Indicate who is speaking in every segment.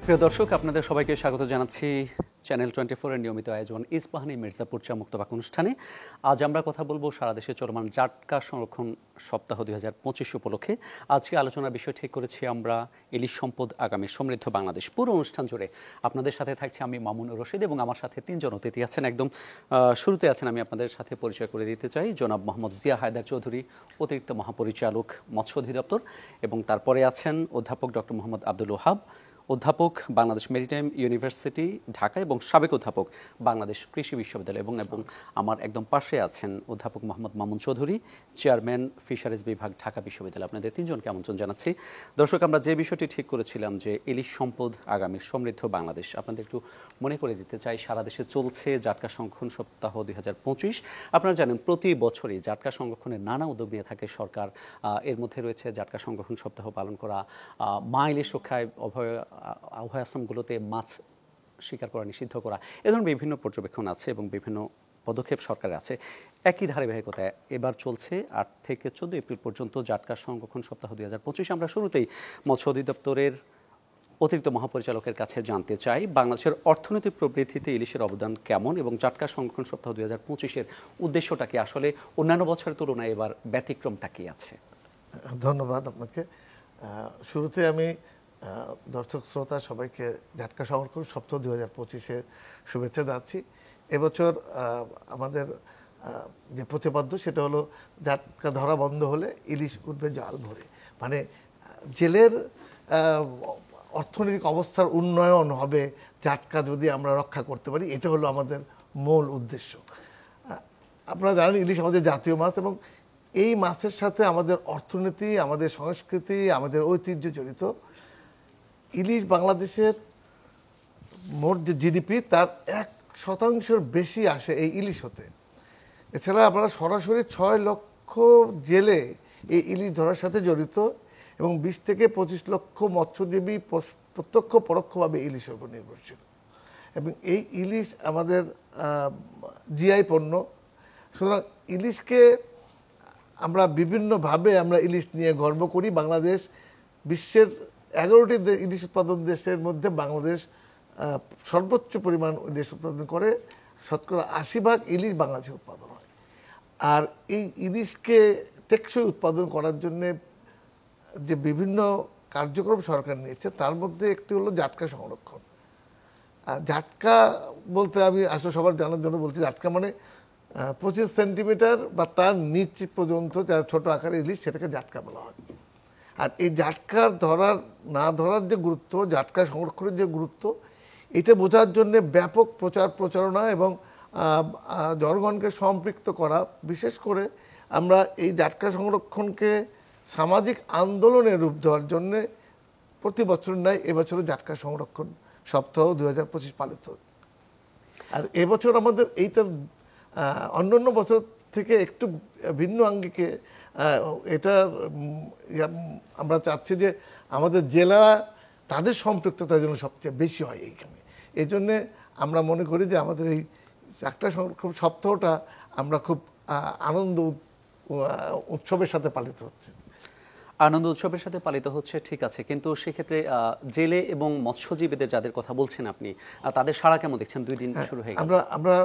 Speaker 1: প্রিয় দর্শক, আপনাদের সবাইকে স্বাগত জানাচ্ছি চ্যানেল 24 এর নিয়মিত আয়োজন ইস্পাহানি মির্জাপুর চা মুক্তবাক অনুষ্ঠানে। আজ আমরা কথা বলবো সারা দেশে চলমান জাটকা সংরক্ষণ সপ্তাহ 2025 উপলক্ষে। আজকে আলোচনার বিষয় ঠিক করেছি আমরা ইলিশ সম্পদ আগামী সমৃদ্ধ বাংলাদেশ। পুরো অনুষ্ঠান জুড়ে আপনাদের সাথে থাকছে আমি মামুন রশিদ এবং আমার সাথে তিনজন অতিথি আছেন। একদম শুরুতে আছেন, আমি আপনাদের সাথে পরিচয় করে দিতে চাই, জনাব মোহাম্মদ জিয়া হায়দার চৌধুরী, অতিরিক্ত মহাপরিচালক মৎস্য অধিদপ্তর, এবং তারপরে আছেন অধ্যাপক ডক্টর মোহাম্মদ আব্দুল ওহাব, অধ্যাপক বাংলাদেশ মেরিটাইম ইউনিভার্সিটি ঢাকা এবং সাবেক অধ্যাপক বাংলাদেশ কৃষি বিশ্ববিদ্যালয়, এবং আমার একদম পাশে আছেন অধ্যাপক মোহাম্মদ মামুন চৌধুরী, চেয়ারম্যান ফিশারিজ বিভাগ ঢাকা বিশ্ববিদ্যালয়। আপনাদের তিনজনকে আমন্ত্রণ জানাচ্ছি। দর্শক, আমরা যে বিষয়টি ঠিক করেছিলাম যে ইলিশ সম্পদ আগামীর সমৃদ্ধ বাংলাদেশ, আপনাদের একটু মনে করে দিতে চাই, সারা দেশে চলছে জাটকা সংরক্ষণ সপ্তাহ 2025। আপনারা জানেন প্রতি বছরই জাটকা সংরক্ষণের নানা উদ্যোগ নিয়ে থাকে সরকার। এর মধ্যে রয়েছে জাটকা সংরক্ষণ সপ্তাহ পালন করা, মা ইলিশ রক্ষায় অভয় আশ্রমগুলোতে মাছ শিকার করা নিষিদ্ধ করা, এ ধরনের বিভিন্ন পর্যবেক্ষণ আছে এবং বিভিন্ন পদক্ষেপ সরকারের আছে। একই ধারাবাহিকতায় এবার চলছে 8 থেকে 14 এপ্রিল পর্যন্ত জাটকা সংরক্ষণ সপ্তাহ 2025। আমরা শুরুতেই মৎস্য অধিদপ্তরের অতিরিক্ত মহাপরিচালকের কাছে জানতে চাই, বাংলাদেশের অর্থনৈতিক প্রবৃদ্ধিতে ইলিশের অবদান কেমন এবং জাটকা সংরক্ষণ সপ্তাহ 2025-এর উদ্দেশ্যটা কি, আসলে অন্যান্য বছরের তুলনায় এবার ব্যতিক্রমটা কি আছে?
Speaker 2: ধন্যবাদ আপনাকে। শুরুতে আমি দর্শক শ্রোতা সবাইকে জাটকা সংরক্ষণ সপ্তাহ 2025-এর শুভেচ্ছা যাচ্ছি। এবছর আমাদের যে প্রতিপাদ্য সেটা হলো জাটকা ধরা বন্ধ হলে ইলিশ উঠবে জাল ভরে, মানে জেলের অর্থনৈতিক অবস্থার উন্নয়ন হবে জাটকা যদি আমরা রক্ষা করতে পারি, এটা হলো আমাদের মূল উদ্দেশ্য। আপনারা জানেন ইলিশ আমাদের জাতীয় মাছ এবং এই মাছের সাথে আমাদের অর্থনীতি, আমাদের সংস্কৃতি, আমাদের ঐতিহ্য জড়িত। ইলিশ বাংলাদেশের মোট যে জিডিপি তার 1% বেশি আসে এই ইলিশ হতে। এছাড়া আমরা সরাসরি 6 লক্ষ জেলে এই ইলিশ ধরার সাথে জড়িত এবং 20 থেকে 25 লক্ষ মৎস্যজীবী প্রত্যক্ষ পরোক্ষভাবে ইলিশের উপর নির্ভরশীল। এবং এই ইলিশ আমাদের জিআই পণ্য। সুতরাং ইলিশকে আমরা বিভিন্নভাবে আমরা ইলিশ নিয়ে গর্ব করি। বাংলাদেশ বিশ্বের 11টি ইলিশ উৎপাদন দেশের মধ্যে বাংলাদেশ সর্বোচ্চ পরিমাণ ইলিশ উৎপাদন করে। শতকরা 80% ইলিশ বাংলাদেশে উৎপাদন হয়। আর এই ইলিশকে টেকসই উৎপাদন করার জন্যে যে বিভিন্ন কার্যক্রম সরকার নিয়েছে তার মধ্যে একটি হলো জাটকা সংরক্ষণ। আর জাটকা বলতে আমি আসলে সবার জানার জন্য বলছি, জাটকা মানে 25 সেন্টিমিটার বা তার নিচ পর্যন্ত যারা ছোট আকারের ইলিশ, সেটাকে জাটকা বলা হয়। আর এই জাটকার ধরার না ধরার যে গুরুত্ব, জাটকা সংরক্ষণের যে গুরুত্ব, এটা বোঝার জন্য ব্যাপক প্রচার প্রচারণা এবং জনগণকে সম্পৃক্ত করা। বিশেষ করে আমরা এই জাটকা সংরক্ষণকে সামাজিক আন্দোলনের রূপ দেওয়ার জন্যে প্রতি বছর নয়, এবছরও জাটকা সংরক্ষণ সপ্তাহ 2025 পালিত। আর এবছর আমাদের এইটা অন্যান্য বছর থেকে একটু ভিন্ন আঙ্গিকে এটা আমরা চাচ্ছি যে আমাদের জেলা তাদের সম্পৃক্ততা যেন সবচেয়ে বেশি হয় এইখানে। এই জন্যে আমরা মনে করি যে আমাদের এই জাটকা সংরক্ষণ সপ্তাহটা আমরা খুব আনন্দ উৎসবের সাথে পালিত হচ্ছে।
Speaker 1: আনন্দ উৎসবের সাথে পালিত হচ্ছে, ঠিক আছে, কিন্তু সেক্ষেত্রে জেলে এবং মৎস্যজীবীদের যাদের কথা বলছেন আপনি, তাদের সাড়া কেমন দেখছেন? 2 দিন শুরু হয়ে গেল।
Speaker 2: আমরা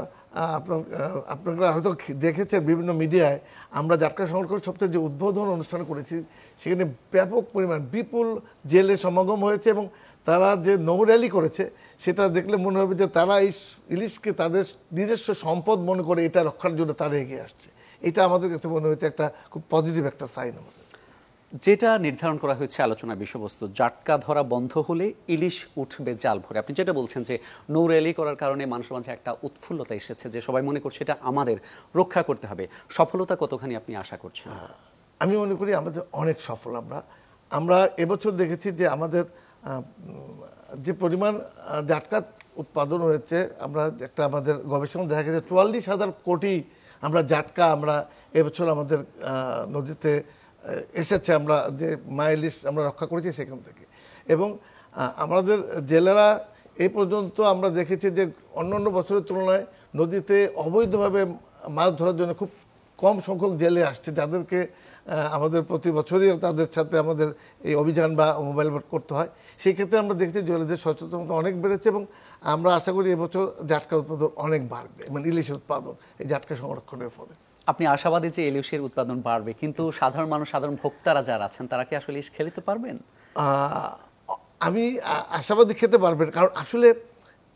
Speaker 2: আপনারা হয়তো দেখেছেন বিভিন্ন মিডিয়ায় আমরা জাটকা সংরক্ষণ সপ্তাহের যে উদ্বোধন অনুষ্ঠান করেছি, সেখানে ব্যাপক পরিমাণ বিপুল জেলে সমাগম হয়েছে এবং তারা যে নৌ র্যালি করেছে সেটা দেখলে মনে হবে যে তারা এই ইলিশকে তাদের নিজস্ব সম্পদ মনে করে এটা রক্ষার জন্য তারা এগিয়ে আসছে। এটা আমাদের কাছে মনে হয়েছে একটা খুব পজিটিভ একটা সাইন।
Speaker 1: যেটা নির্ধারণ করা হয়েছে আলোচনার বিষয়বস্তু, জাটকা ধরা বন্ধ হলে ইলিশ উঠবে জাল ভরে। আপনি যেটা বলছেন যে নৌ র্যালি করার কারণে মানুষের মাঝে একটা উৎফুল্লতা এসেছে, যে সবাই মনে করছে এটা আমাদের রক্ষা করতে হবে। সফলতা কতখানি আপনি আশা করছেন?
Speaker 2: আমি মনে করি আমাদের অনেক সফল। আমরা এবছর দেখেছি যে আমাদের যে পরিমাণ জাটকা উৎপাদন হয়েছে, আমরা একটা আমাদের গবেষণা দেখা গেছে 44,000 কোটি আমরা জাটকা আমরা এবছর আমাদের নদীতে এসেছে, আমরা যে মাইলিশ আমরা রক্ষা করেছি সেখান থেকে। এবং আমাদের জেলেরা এই পর্যন্ত আমরা দেখেছি যে অন্যান্য বছরের তুলনায় নদীতে অবৈধভাবে মাছ ধরার জন্য খুব কম সংখ্যক জেলে আসছে, যাদেরকে আমাদের প্রতি বছরই তাদের সাথে আমাদের এই অভিযান বা মোবাইল ভোট করতে হয়। সেই ক্ষেত্রে আমরা দেখছি জেলেদের সচেতনতা অনেক বেড়েছে এবং আমরা আশা করি এবছর জাটকার উৎপাদন অনেক বাড়বে, মানে ইলিশের উৎপাদন এই জাটকা সংরক্ষণের ফলে।
Speaker 1: আপনি আশাবাদী যে ইলিশের উৎপাদন বাড়বে, কিন্তু সাধারণ মানুষ, সাধারণ ভোক্তারা যারা আছেন তারা কি আসলে ইলিশ খেতে পারবেন?
Speaker 2: আমি আশাবাদী খেতে পারবেন, কারণ আসলে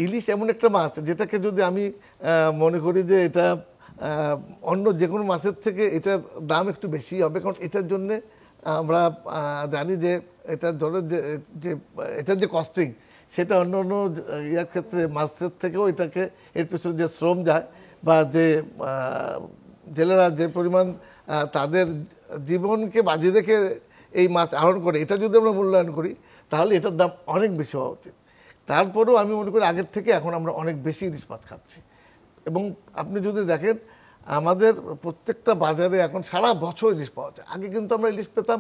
Speaker 2: ইলিশ এমন একটা মাছ যেটাকে যদি আমি মনে করি যে এটা অন্য যে কোনো মাছের থেকে এটার দাম একটু বেশি হবে, কারণ এটার জন্যে আমরা জানি যে এটার ধরনের যে এটার যে কস্টিং সেটা অন্য অন্য ইয়ার ক্ষেত্রে মাছের থেকেও এটাকে এর পেছনে যে শ্রম যায় বা যে জেলেরা যে পরিমাণ তাদের জীবনকে বাজি রেখে এই মাছ আহরণ করে, এটা যদি আমরা মূল্যায়ন করি তাহলে এটার দাম অনেক বেশি হওয়া উচিত। তারপরেও আমি মনে করি আগের থেকে এখন আমরা অনেক বেশি ইলিশ মাছ খাচ্ছি। এবং আপনি যদি দেখেন আমাদের প্রত্যেকটা বাজারে এখন সারা বছর ইলিশ পাওয়া যায়। আগে কিন্তু আমরা ইলিশ পেতাম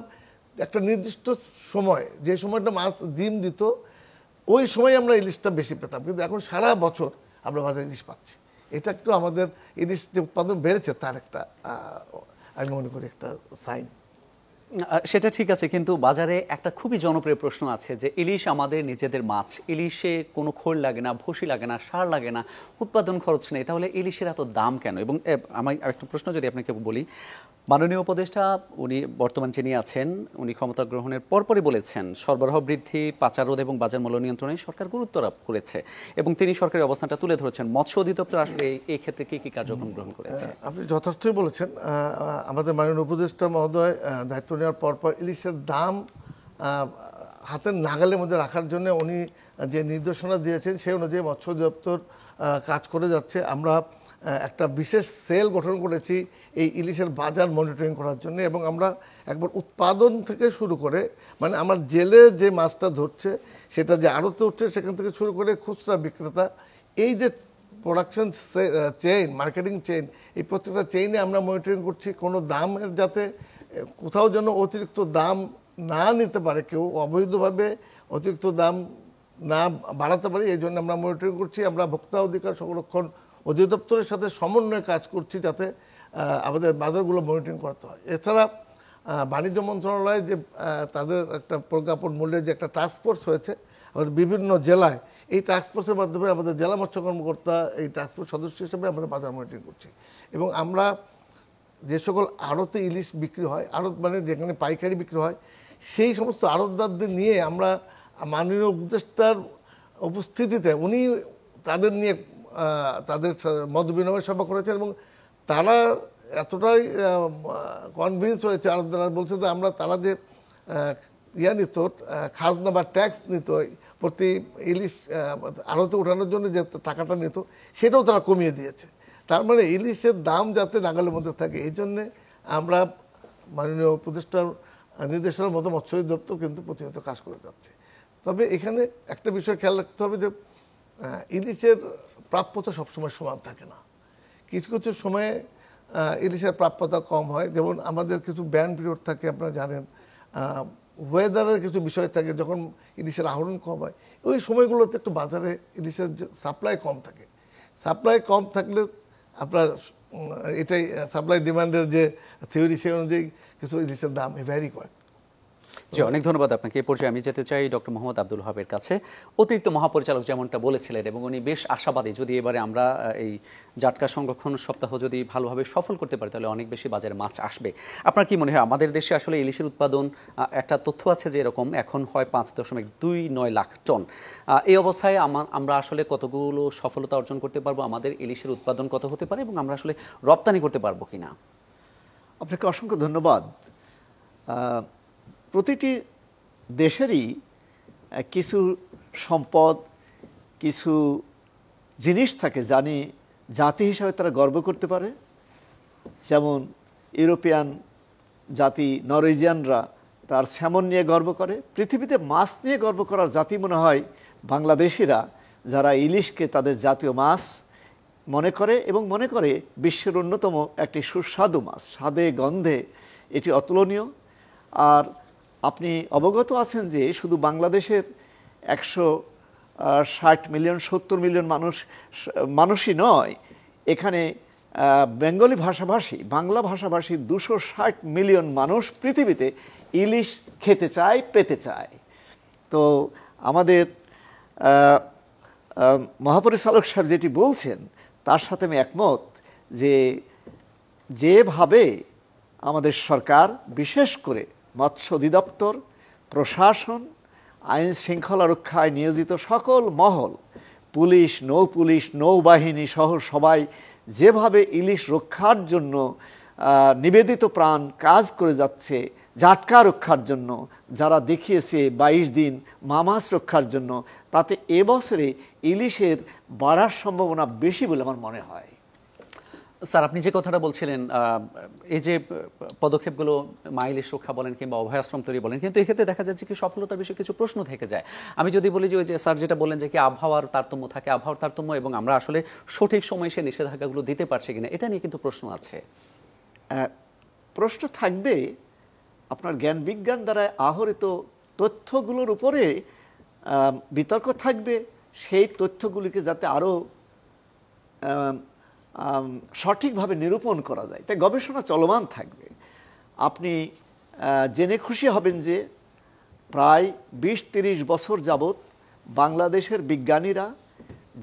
Speaker 2: একটা নির্দিষ্ট সময়, যে সময়টা মাছ ডিম দিত ওই সময় আমরা ইলিশটা বেশি পেতাম, কিন্তু এখন সারা বছর আমরা বাজারে ইলিশ পাচ্ছি। এটা একটু আমাদের ইলিশ যে উৎপাদন বেড়েছে তার একটা আমি মনে করি একটা সাইন।
Speaker 1: সেটা ঠিক আছে, কিন্তু বাজারে একটা খুবই জনপ্রিয় প্রশ্ন আছে যে ইলিশ আমাদের নিজেদের মাছ, ইলিশে কোনো খোল লাগে না, ভুসি লাগে না, সার লাগে না, উৎপাদন খরচ নেই, তাহলে ইলিশের এত দাম কেন? এবং আমার আরেকটা প্রশ্ন যদি আপনাকে বলি, মাননীয় উপদেষ্টা উনি বর্তমান যিনি আছেন উনি ক্ষমতা গ্রহণের পরপরই বলেছেন সরবরাহ বৃদ্ধি, পাচার রোধ এবং বাজার মূল্য নিয়ন্ত্রণে সরকার গুরুত্ব আরোপ করেছে এবং তিনি সরকারের অবস্থানটা তুলে ধরেছেন। মৎস্য অধিদপ্তর আসলে এই ক্ষেত্রে কি কি কার্যক্রম গ্রহণ করেছে?
Speaker 2: আপনি যথার্থই বলেছেন। আমাদের মাননীয় উপদেষ্টা মহোদয় দায়িত্ব নেওয়ার পরপর ইলিশের দাম হাতের নাগালের মধ্যে রাখার জন্য উনি যে নির্দেশনা দিয়েছেন সেই অনুযায়ী মৎস্য অধিদপ্তর কাজ করে যাচ্ছে। আমরা একটা বিশেষ সেল গঠন করেছি এই ইলিশের বাজার মনিটরিং করার জন্য, এবং আমরা একবার উৎপাদন থেকে শুরু করে, মানে আমার জেলে যে মাছটা ধরছে সেটা যে আড়তে উঠছে সেখান থেকে শুরু করে খুচরা বিক্রেতা, এই যে প্রোডাকশন চেইন, মার্কেটিং চেইন, এই প্রত্যেকটা চেইনে আমরা মনিটরিং করছি কোনো দামের যাতে কোথাও যেন অতিরিক্ত দাম না নিতে পারে, কেউ অবৈধভাবে অতিরিক্ত দাম না বাড়াতে পারে, এই জন্য আমরা মনিটরিং করছি। আমরা ভোক্তা অধিকার সংরক্ষণ অধিদপ্তরের সাথে সমন্বয়ে কাজ করছি যাতে আমাদের বাজারগুলো মনিটরিং করতে হয়। এছাড়া বাণিজ্য মন্ত্রণালয়ে যে তাদের একটা প্রজ্ঞাপন মূল্যের যে একটা টাস্কফোর্স হয়েছে আমাদের বিভিন্ন জেলায়, এই টাস্কফোর্সের মাধ্যমে আমাদের জেলা মৎস্য কর্মকর্তা এই টাস্কফোর্স সদস্য হিসেবে আমরা বাজার মনিটরিং করছি। এবং আমরা যে সকল আড়তে ইলিশ বিক্রি হয়, আড়ত মানে যেখানে পাইকারি বিক্রি হয়, সেই সমস্ত আড়তদারদের নিয়ে আমরা মাননীয় উপদেষ্টার উপস্থিতিতে উনি তাদের নিয়ে তাদের মত বিনিময় সভা করেছেন এবং তারা এতটাই কনভিন্স হয়েছে, আড়তদাররা বলছে যে আমরা তারা যে নিত খাজনা বা ট্যাক্স নিত প্রতি ইলিশ আড়তে ওঠানোর জন্য যে টাকাটা নিত সেটাও তারা কমিয়ে দিয়েছে। তার মানে ইলিশের দাম যাতে নাগালের মধ্যে থাকে এই জন্যে আমরা মাননীয় উপদেষ্টার নির্দেশনার মতো মৎস্য অধিদপ্তর কিন্তু প্রতিনিয়ত কাজ করে যাচ্ছে। তবে এখানে একটা বিষয় খেয়াল রাখতে হবে যে ইলিশের প্রাপ্যতা সবসময় সমান থাকে না। কিছু কিছু সময়ে ইলিশের প্রাপ্যতা কম হয়, যেমন আমাদের কিছু ব্যান পিরিয়ড থাকে, আপনারা জানেন, ওয়েদারের কিছু বিষয় থাকে, যখন ইলিশের আহরণ কম হয় ওই সময়গুলোতে একটু বাজারে ইলিশের সাপ্লাই কম থাকে। সাপ্লাই কম থাকলে আপনার এটাই সাপ্লাই ডিমান্ডের যে থিওরি সেই অনুযায়ী কিছু ইলিশের দাম ভ্যারি করে।
Speaker 1: জি, অনেক ধন্যবাদ আপনাকে। এই পর্যায়ে আমি যেতে চাই ডক্টর মোহাম্মদ আব্দুল ওহাবের কাছে। অতিরিক্ত মহাপরিচালক যেমনটা বলেছিলেন এবং উনি বেশ আশাবাদী, যদি এবারে আমরা এই জাটকা সংরক্ষণ সপ্তাহ যদি ভালোভাবে সফল করতে পারি তাহলে অনেক বেশি বাজারে মাছ আসবে। আপনার কি মনে হয় আমাদের দেশে আসলে ইলিশের উৎপাদন, একটা তথ্য আছে যে এরকম এখন হয় 5.29 লাখ টন। এই অবস্থায় আমরা আসলে কতগুলো সফলতা অর্জন করতে পারবো, আমাদের ইলিশের উৎপাদন কত হতে পারে এবং আমরা আসলে রপ্তানি করতে পারবো কিনা?
Speaker 3: আপনাকে অসংখ্য ধন্যবাদ। প্রতিটি দেশেরই কিছু সম্পদ, কিছু জিনিস থাকে জানি জাতি হিসাবে তারা গর্ব করতে পারে। যেমন ইউরোপিয়ান জাতি নরওয়েজিয়ানরা তার স্যামন নিয়ে গর্ব করে। পৃথিবীতে মাছ নিয়ে গর্ব করার জাতি মনে হয় বাংলাদেশিরা, যারা ইলিশকে তাদের জাতীয় মাছ মনে করে এবং মনে করে বিশ্বের অন্যতম একটি সুস্বাদু মাছ, স্বাদে গন্ধে এটি অতুলনীয়। আর আপনি অবগত আছেন যে শুধু বাংলাদেশের 160 মিলিয়ন 70 মিলিয়ন মানুষই নয়, এখানে বেঙ্গলি ভাষাভাষী, বাংলা ভাষাভাষী 260 মিলিয়ন মানুষ পৃথিবীতে ইলিশ খেতে চায়, পেতে চায়। তো আমাদের মহাপরিচালক সাহেব যেটি বলছেন তার সাথে আমি একমত, যে যেভাবে আমাদের সরকার, বিশেষ করে মৎস্য অধিদপ্তর, প্রশাসন, আইন শৃঙ্খলা রক্ষায় নিয়োজিত সকল মহল, পুলিশ, নৌপুলিশ, নৌবাহিনী সহ সবাই যেভাবে ইলিশ রক্ষার জন্য নিবেদিত প্রাণ কাজ করে যাচ্ছে, জাটকা রক্ষার জন্য যারা দেখিয়েছে 22 দিন মাছ রক্ষার জন্য, তাতে এবছরে ইলিশের বাড়ার সম্ভাবনা বেশি বলে আমার মনে হয়।
Speaker 1: স্যার, আপনি যে কথাটা বলছিলেন, এই যে পদক্ষেপগুলো, ইলিশ রক্ষা বলেন কিংবা অভয়াশ্রম তৈরি বলেন, কিন্তু এক্ষেত্রে দেখা যাচ্ছে কি সফলতার বিষয়ে কিছু প্রশ্ন থেকে যায়। আমি যদি বলি যে ওই যে স্যার যেটা বললেন যে কি আবহাওয়ার তারতম্য থাকে, আবহাওয়ার তারতম্য এবং আমরা আসলে সঠিক সময়ে সে নিষেধাজ্ঞাগুলো দিতে পারছি কিনা, এটা নিয়ে কিন্তু প্রশ্ন আছে।
Speaker 3: প্রশ্ন থাকবে। আপনার জ্ঞান বিজ্ঞান দ্বারা আহরিত তথ্যগুলোর উপরে বিতর্ক থাকবে, সেই তথ্যগুলিকে যাতে আরও সঠিকভাবে নিরূপণ করা যায়, তাই গবেষণা চলমান থাকবে। আপনি জেনে খুশি হবেন যে প্রায় 20-30 বছর যাবৎ বাংলাদেশের বিজ্ঞানীরা,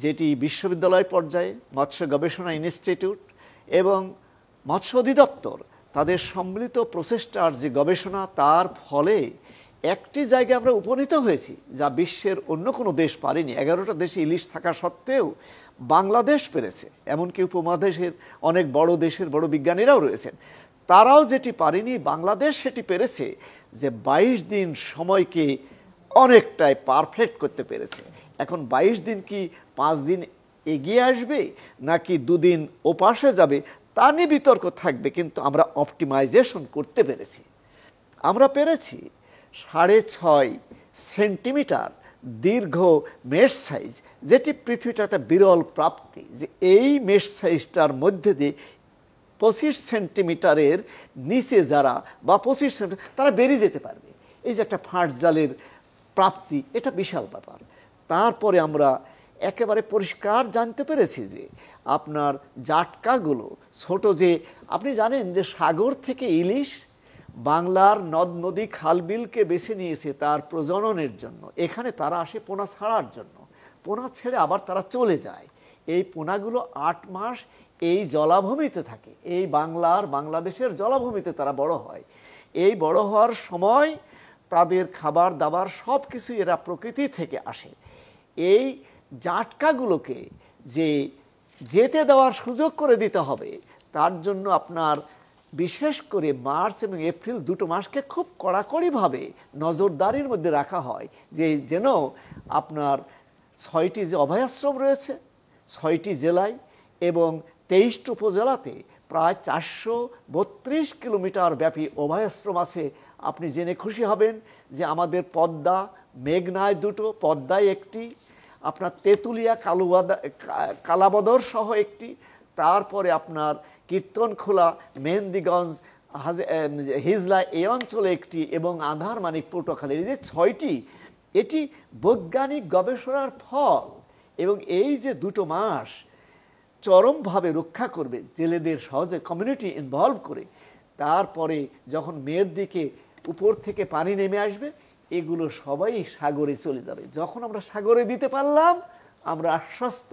Speaker 3: যেটি বিশ্ববিদ্যালয় পর্যায়ে মৎস্য গবেষণা ইনস্টিটিউট এবং মৎস্য অধিদপ্তর, তাদের সম্মিলিত প্রচেষ্টার যে গবেষণা, তার ফলে একটি জায়গায় আমরা উপনীত হয়েছি যা বিশ্বের অন্য কোনো দেশ পারেনি। 11টা দেশে ইলিশ থাকা সত্ত্বেও বাংলাদেশ পেরেছে, এমনকি উপমহাদেশের অনেক বড় দেশের বড় বিজ্ঞানীরাও রয়েছেন, তারাও যেটি পারেনি বাংলাদেশ সেটি পেরেছে, যে 22 দিন সময়কে অনেকটাই পারফেক্ট করতে পেরেছে। এখন 22 দিন কি 5 দিন এগিয়ে আসবে নাকি 2 দিন ওপাশে যাবে তা নিয়ে বিতর্ক থাকবে, কিন্তু আমরা অপটিমাইজেশন করতে পেরেছি। আমরা পেরেছি 6.5 সেন্টিমিটার দীর্ঘ মেশ সাইজ, যেটি পৃথিবীটা একটা বিরল প্রাপ্তি, যে এই মেশ সাইজটার মধ্যে দিয়ে 25 সেন্টিমিটারের নিচে যারা বা 25 সেন্টিমিটার তারা বেরিয়ে যেতে পারবে। এই যে একটা ফাঁট জালের প্রাপ্তি, এটা বিশাল ব্যাপার। তারপরে আমরা একেবারে পরিষ্কার জানতে পেরেছি যে আপনার জাটকাগুলো ছোট, যে আপনি জানেন যে সাগর থেকে ইলিশ বাংলার নদ নদী খালবিলকে বেছে নিয়েছে তার প্রজননের জন্য। এখানে তারা আসে পোনা ছাড়ার জন্য, পোনা ছেড়ে আবার তারা চলে যায়। এই পোনাগুলো 8 মাস এই জলাভূমিতে থাকে, এই বাংলাদেশের জলাভূমিতে তারা বড় হয়। এই বড় হওয়ার সময় তাদের খাবার দাবার সব কিছু এরা প্রকৃতি থেকে আসে। এই জাটকাগুলোকে যে যেতে দেওয়ার সুযোগ করে দিতে হবে, তার জন্য আপনার বিশেষ করে মার্চ এবং এপ্রিল 2 মাসকে খুব কড়াকড়িভাবে নজরদারির মধ্যে রাখা হয়, যে যেন আপনার 6টি যে অভয়াশ্রম রয়েছে 6টি জেলায় এবং 23টি উপজেলাতে প্রায় 432 কিলোমিটার ব্যাপী অভয়াশ্রম আছে। আপনি জেনে খুশি হবেন যে আমাদের পদ্মা, মেঘনায় 2টো, পদ্মায় 1টি, আপনার তেঁতুলিয়া, কালাবদর সহ 1টি, তারপরে আপনার কীর্তনখোলা, মেহেন্দিগঞ্জ, হিজলা এই অঞ্চলে 1টি এবং আধারমানিক, পটুয়াখালী, এই যে 6টি, এটি বৈজ্ঞানিক গবেষণার ফল। এবং এই যে 2 মাস চরমভাবে রক্ষা করবে জেলেদের সহজে কমিউনিটি ইনভলভ করে, তারপরে যখন মেয়ের দিকে উপর থেকে পানি নেমে আসবে, এগুলো সবাই সাগরে চলে যাবে। যখন আমরা সাগরে দিতে পারলাম, আমরা আশ্বস্ত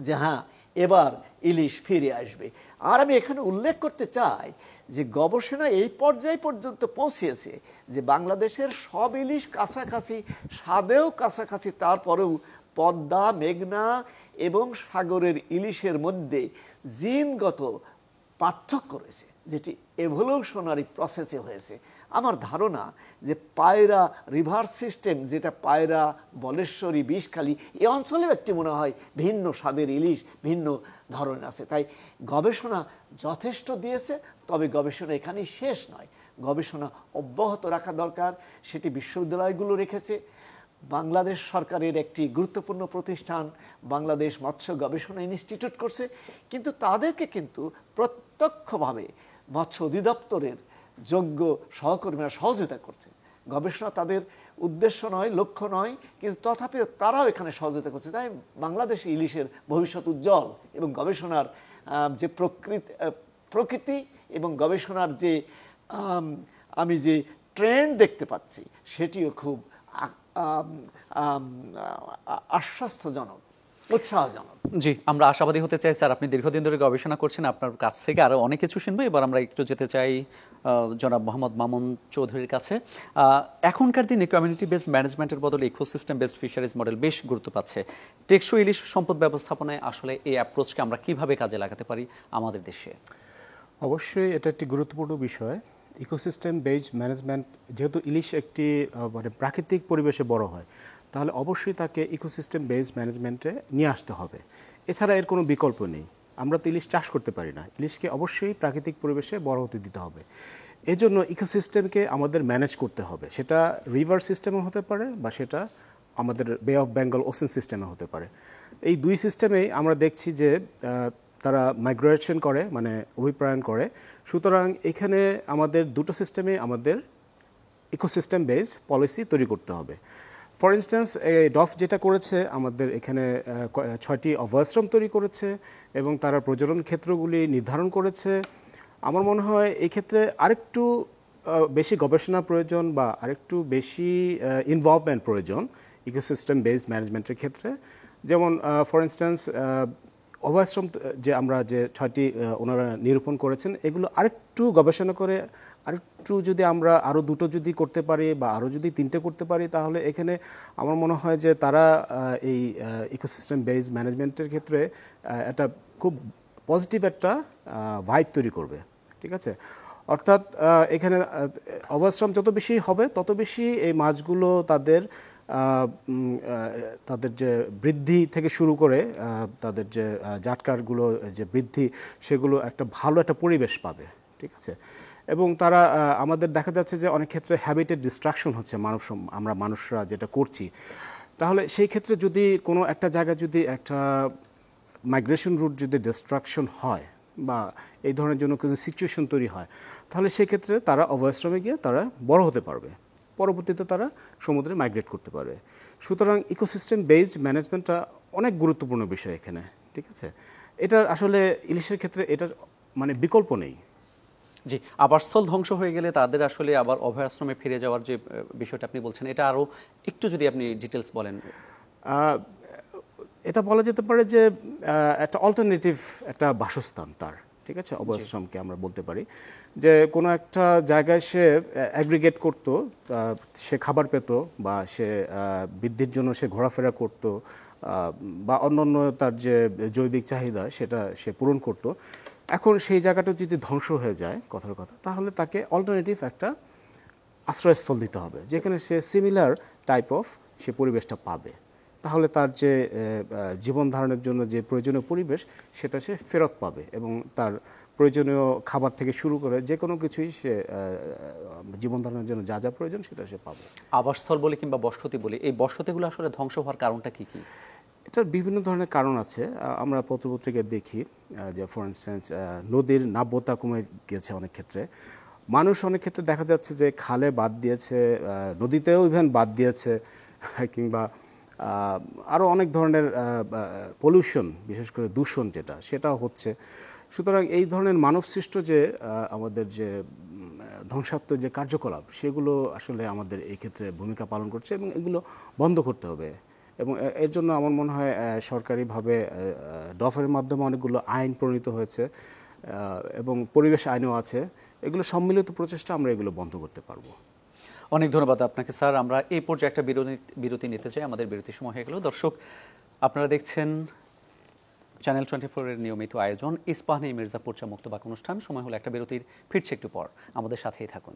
Speaker 3: যে হ্যাঁ, এবার ইলিশ ফিরে আসবে। আর আমি এখানে উল্লেখ করতে চাই যে গবেষণা এই পর্যায় পর্যন্ত পৌঁছেছে যে বাংলাদেশের সব ইলিশ কাছাকাছি, স্বাদেও কাছাকাছি, তারপরেও পদ্মা, মেঘনা এবং সাগরের ইলিশের মধ্যে জিনগত পার্থক্য রয়েছে, যেটি এভলিউশনারি প্রসেসে হয়েছে। আমার ধারণা যে পায়রা রিভার সিস্টেম, যেটা পায়রা, বলেশ্বরী, বিষখালী এই অঞ্চলেও একটি মনে হয় ভিন্ন স্বাদের ইলিশ, ভিন্ন ধরনের আছে। তাই গবেষণা যথেষ্ট দিয়েছে, তবে গবেষণা এখানেই শেষ নয়, গবেষণা অব্যাহত রাখা দরকার। সেটি বিশ্ববিদ্যালয়গুলো রেখেছে। বাংলাদেশ সরকারের একটি গুরুত্বপূর্ণ প্রতিষ্ঠান বাংলাদেশ মৎস্য গবেষণা ইনস্টিটিউট করছে, কিন্তু তাদেরকে কিন্তু প্রত্যক্ষভাবে মৎস্য অধিদপ্তরের যোগ্য সহকর্মীরা সহযোগিতা করছে। গবেষণা তাদের উদ্দেশ্য নয়, লক্ষ্য নয়, কিন্তু তথাপিও তারাও এখানে সহযোগিতা করছে। তাই বাংলাদেশে ইলিশের ভবিষ্যৎ উজ্জ্বল এবং গবেষণার যে প্রকৃতি এবং গবেষণার যে আমি যে ট্রেন্ড দেখতে পাচ্ছি সেটিও খুব আশ্বস্তজনক, উৎসাহজনক।
Speaker 1: জি, আমরা আশাবাদী হতে চাই স্যার। আপনি দীর্ঘদিন ধরে গবেষণা করছেন, আপনার কাছ থেকে আরো অনেক কিছু শুনবো। এবার আমরা একটু যেতে চাই জনাব মোহাম্মদ মামুন চৌধুরীর কাছে। এখনকার দিনে কমিউনিটি বেসড ম্যানেজমেন্টের বদলে ইকোসিস্টেম বেসড ফিশারিজ মডেল বেশ গুরুত্ব পাচ্ছে। টেকসই ইলিশ সম্পদ ব্যবস্থাপনায় আসলে এই অ্যাপ্রোচকে আমরা কিভাবে কাজে লাগাতে পারি আমাদের দেশে?
Speaker 4: অবশ্যই এটা একটি গুরুত্বপূর্ণ বিষয়। ইকোসিস্টেম বেসড ম্যানেজমেন্ট, যেহেতু ইলিশ একটি মানে প্রাকৃতিক পরিবেশে বড় হয়, তাহলে অবশ্যই তাকে ইকোসিস্টেম বেসড ম্যানেজমেন্টে নিয়ে আসতে হবে। এছাড়া এর কোনো বিকল্প নেই। আমরা তো ইলিশ চাষ করতে পারি না, ইলিশকে অবশ্যই প্রাকৃতিক পরিবেশে বড় হতে দিতে হবে। এজন্য ইকোসিস্টেমকে আমাদের ম্যানেজ করতে হবে। সেটা রিভার সিস্টেমে হতে পারে বা সেটা আমাদের বে অফ বেঙ্গল ওশেন সিস্টেমে হতে পারে। এই দুই সিস্টেমেই আমরা দেখছি যে তারা মাইগ্রেশন করে, মানে অভিপ্রায়ন করে। সুতরাং এখানে আমাদের দুটো সিস্টেমে আমাদের ইকোসিস্টেম বেসড পলিসি তৈরি করতে হবে। ফর ইনস্ট্যান্স ডফ যেটা করেছে, আমাদের এখানে 6টি অভয়াশ্রম তৈরি করেছে এবং তারা প্রজনন ক্ষেত্রগুলি নির্ধারণ করেছে। আমার মনে হয় এই ক্ষেত্রে আরেকটু বেশি গবেষণা প্রয়োজন বা আরেকটু বেশি ইনভলভমেন্ট প্রয়োজন ইকোসিস্টেম বেসড ম্যানেজমেন্টের ক্ষেত্রে। যেমন ফর ইনস্ট্যান্স অভয়াশ্রম যে আমরা যে 6টি ওনারা নিরূপণ করেছেন, এগুলো আরেকটু গবেষণা করে আরেকটু যদি আমরা আরও দুটো যদি করতে পারি বা আরও যদি 3টে করতে পারি, তাহলে এখানে আমার মনে হয় যে তারা এই ইকোসিস্টেম বেসড ম্যানেজমেন্টের ক্ষেত্রে একটা খুব পজিটিভ একটা ভাইব তৈরি করবে। ঠিক আছে, অর্থাৎ এখানে অভয়াশ্রম যত বেশি হবে তত বেশি এই মাছগুলো তাদের যে বৃদ্ধি থেকে শুরু করে তাদের যে জাটকারগুলো যে বৃদ্ধি, সেগুলো একটা ভালো একটা পরিবেশ পাবে। ঠিক আছে, এবং তারা আমাদের দেখা যাচ্ছে যে অনেক ক্ষেত্রে হ্যাবিটেট ডিস্ট্রাকশন হচ্ছে আমরা মানুষরা যেটা করছি। তাহলে সেই ক্ষেত্রে যদি কোনো একটা জায়গায় যদি একটা মাইগ্রেশন রুট যদি ডিস্ট্রাকশন হয় বা এই ধরনের জন্য কিছু সিচুয়েশন তৈরি হয়, তাহলে সেক্ষেত্রে তারা অভয়াশ্রমে গিয়ে তারা বড় হতে পারবে, পরবর্তীতে তারা সমুদ্রে মাইগ্রেট করতে পারবে। সুতরাং ইকোসিস্টেম বেসড ম্যানেজমেন্টটা অনেক গুরুত্বপূর্ণ বিষয় এখানে। ঠিক আছে, এটা আসলে ইলিশের ক্ষেত্রে এটা মানে বিকল্প নেই।
Speaker 1: জি, আবাসস্থল ধ্বংস হয়ে গেলে তাদের আসলে আবার অভয়াশ্রমে ফিরে যাওয়ার যে বিষয়টা আপনি বলছেন, এটা আরও একটু যদি আপনি ডিটেলস বলেন।
Speaker 4: এটা বলা যেতে পারে যে একটা অল্টারনেটিভ একটা বাসস্থান তার। ঠিক আছে, অভয়াশ্রমকে আমরা বলতে পারি যে কোনো একটা জায়গায় সে অ্যাগ্রিগেট করতো, সে খাবার পেত বা সে বৃদ্ধির জন্য সে ঘোরাফেরা করতো বা অন্যান্য তার যে জৈবিক চাহিদা সেটা সে পূরণ করতো। এখন সেই জায়গাটা যদি ধ্বংস হয়ে যায়, কথার কথা, তাহলে তাকে অল্টারনেটিভ একটা আশ্রয়স্থল দিতে হবে যেখানে সে সিমিলার টাইপ অফ সে পরিবেশটা পাবে। তাহলে তার যে জীবন ধারণের জন্য যে প্রয়োজনীয় পরিবেশ সেটা সে ফেরত পাবে এবং তার প্রয়োজনীয় খাবার থেকে শুরু করে যে কোনো কিছুই সে জীবন ধারণের জন্য যা যা প্রয়োজন সেটা সে পাবে।
Speaker 1: আবাসস্থল বলি কিংবা বসতি বলি, এই বসতিগুলো আসলে ধ্বংস হওয়ার কারণটা কি কি?
Speaker 4: এটার বিভিন্ন ধরনের কারণ আছে। আমরা পত্রপত্রিকায় দেখি যে ফর ইনস্ট্যান্স নদীর নাব্যতা কমে গেছে অনেক ক্ষেত্রে। মানুষ অনেক ক্ষেত্রে দেখা যাচ্ছে যে খালে বাদ দিয়েছে, নদীতেও ইভেন বাদ দিয়েছে, কিংবা আরও অনেক ধরনের পলিউশন, বিশেষ করে দূষণ সেটাও হচ্ছে। সুতরাং এই ধরনের মানবসৃষ্ট যে আমাদের যে ধ্বংসাত্মক যে কার্যকলাপ, সেগুলো আসলে আমাদের এই ক্ষেত্রে ভূমিকা পালন করছে এবং এগুলো বন্ধ করতে হবে। এবং এর জন্য আমার মনে হয় সরকারিভাবে ডফের মাধ্যমে অনেকগুলো আইন প্রণীত হয়েছে এবং পরিবেশ আইনও আছে। এগুলো সম্মিলিত প্রচেষ্টা আমরা এগুলো বন্ধ করতে পারবো।
Speaker 1: অনেক ধন্যবাদ আপনাকে স্যার। আমরা এই পর্যায়ে একটা বিরতি নিতে চাই, আমাদের বিরতির সময় হয়ে গেল। দর্শক, আপনারা দেখছেন চ্যানেল 24 এর নিয়মিত আয়োজন ইস্পাহানি মির্জাপুর চা মুক্তবাক অনুষ্ঠান। সময় হলো একটা বিরতির, ফিরছে একটু পর, আমাদের সাথেই থাকুন।